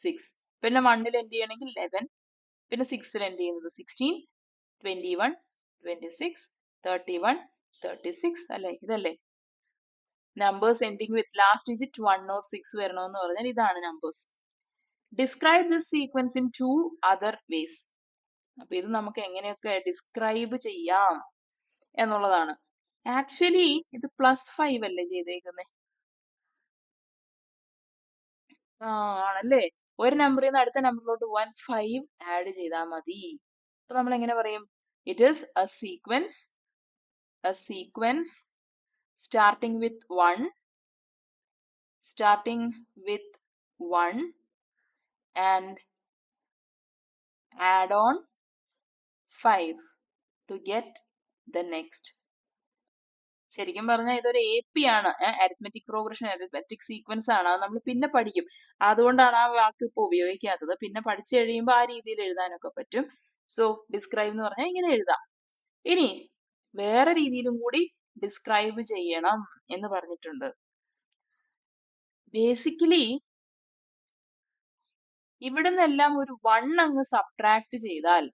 6, പിന്നെ 1ൽ എൻഡ് ചെയ്യണമെങ്കിൽ 11, പിന്നെ 6ൽ എൻഡ് ചെയ്യുന്നത് 16 21 26 31 36 അല്ലേ? ഇതല്ലേ numbers ending with last digit 1 or 6 വരണമെന്ന് പറഞ്ഞാൽ ഇതാണ് numbers. Describe this sequence in 2 other ways. അപ്പൊ ഇത് നമുക്ക് എങ്ങനെയൊക്കെ ഡിസ്ക്രൈബ് ചെയ്യാം എന്നുള്ളതാണ്. ആക്ച്വലി ഇത് +5 അല്ലേ ചെയ്തേക്കുന്നേ? ആണല്ലേ. ഒരു നമ്പറിൽ നിന്ന് അടുത്ത നമ്പറിലോട്ട് പോവാൻ 5 ആഡ് ചെയ്താൽ മതി. അപ്പൊ നമ്മൾ എങ്ങനെ പറയും? It is A sequence starting with 1 and add on 5 to get the next. ശരിക്കും പറഞ്ഞാൽ ഇതൊരു AP ആണ്, അരിത്മെറ്റിക് പ്രോഗ്രഷൻ, അരിത്മെറ്റിക് സീക്വൻസ് ആണ്. അത് നമ്മൾ പിന്നെ പഠിക്കും. അതുകൊണ്ടാണ് ആ വാക്ക് ഇപ്പോൾ ഉപയോഗിക്കാത്തത്. പിന്നെ പഠിച്ചു കഴിയുമ്പോൾ ആ രീതിയിൽ എഴുതാനൊക്കെ പറ്റും. സോ ഡിസ്ക്രൈബ് എന്ന് പറഞ്ഞാൽ ഇങ്ങനെ എഴുതാം. ഇനി വേറെ രീതിയിലും കൂടി ഡിസ്ക്രൈബ് ചെയ്യണം എന്ന് പറഞ്ഞിട്ടുണ്ട്. ബേസിക്കലി ഇവിടുന്നെല്ലാം ഒരു 1 അങ്ങ് സബ്ട്രാക്ട് ചെയ്താൽ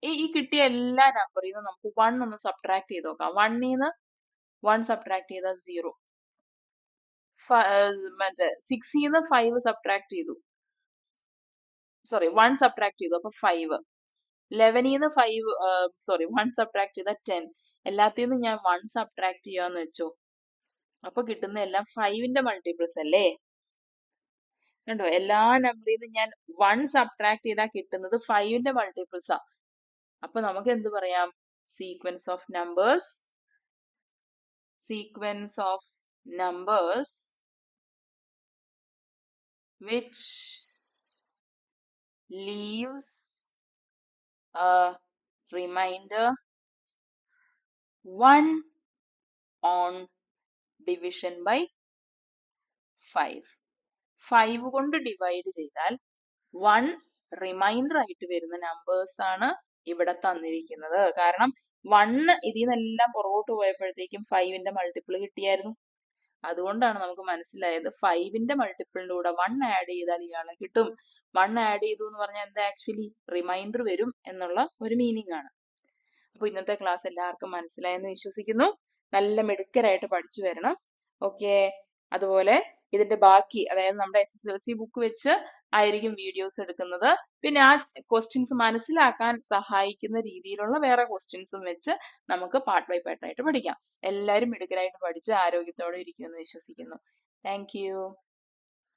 ഈ കിട്ടിയ എല്ലാ നമ്പറിൽ നിന്ന് നമുക്ക് 1 ഒന്ന് സബ്ട്രാക്ട് ചെയ്ത് നോക്കാം. 1ൽ നിന്ന് 1 സബ്ട്രാക്ട് ചെയ്താൽ 0. മറ്റേ 6ൽ നിന്ന് 5 സബ്ട്രാക്ട് ചെയ്തു, 1 സബ്ട്രാക്ട് ചെയ്തു, അപ്പൊ 5. 11ൽ നിന്ന് 1 സബ്ട്രാക്ട് ചെയ്താൽ 10. എല്ലാത്തിൽ നിന്നും ഞാൻ 1 സബ്ട്രാക്ട് ചെയ്യാന്ന് വെച്ചോ, അപ്പൊ കിട്ടുന്ന എല്ലാം 5ന്റെ മൾട്ടിപ്പിൾസ് അല്ലേ? കണ്ടോ, എല്ലാ നമ്പറിൽ നിന്നും ഞാൻ 1 സബ്ട്രാക്ട് ചെയ്താൽ കിട്ടുന്നത് 5ന്റെ മൾട്ടിപ്പിൾസാ. അപ്പൊ നമുക്ക് എന്ത് പറയാം? Sequence of numbers which leaves a remainder 1 on division by 5. 5 കൊണ്ട് ഡിവൈഡ് ചെയ്താൽ 1 റിമൈൻഡർ ആയിട്ട് വരുന്ന നമ്പേഴ്സ് ആണ് ഇവിടെ തന്നിരിക്കുന്നത്. കാരണം 1 ഇതിൽ നിന്നെല്ലാം പുറകോട്ട് പോയപ്പോഴത്തേക്കും 5ന്റെ മൾട്ടിപ്പിൾ കിട്ടിയായിരുന്നു. അതുകൊണ്ടാണ് നമുക്ക് മനസ്സിലായത് 5ന്റെ മൾട്ടിപ്പിളിന്റെ കൂടെ 1 ആഡ് ചെയ്താൽ ഇയാളെ കിട്ടും. 1 ആഡ് ചെയ്തു എന്ന് പറഞ്ഞാൽ എന്താ? ആക്ച്വലി റിമൈൻഡർ വരും എന്നുള്ള ഒരു മീനിങ് ആണ്. അപ്പൊ ഇന്നത്തെ ക്ലാസ് എല്ലാവർക്കും മനസ്സിലായെന്ന് വിശ്വസിക്കുന്നു. നല്ല മിടുക്കരായിട്ട് പഠിച്ചു വരണം. ഓക്കെ. അതുപോലെ ഇതിന്റെ ബാക്കി, അതായത് നമ്മുടെ SSLC ബുക്ക് വെച്ച് ആയിരിക്കും വീഡിയോസ് എടുക്കുന്നത്. പിന്നെ ആ ക്വസ്റ്റ്യൻസ് മനസ്സിലാക്കാൻ സഹായിക്കുന്ന രീതിയിലുള്ള വേറെ ക്വസ്റ്റ്യൻസും വെച്ച് നമുക്ക് പാർട്ട് ബൈ പാർട്ടായിട്ട് പഠിക്കാം. എല്ലാവരും മിടുക്കരായിട്ട് പഠിച്ച് ആരോഗ്യത്തോടെ ഇരിക്കുമെന്ന് വിശ്വസിക്കുന്നു. Thank you.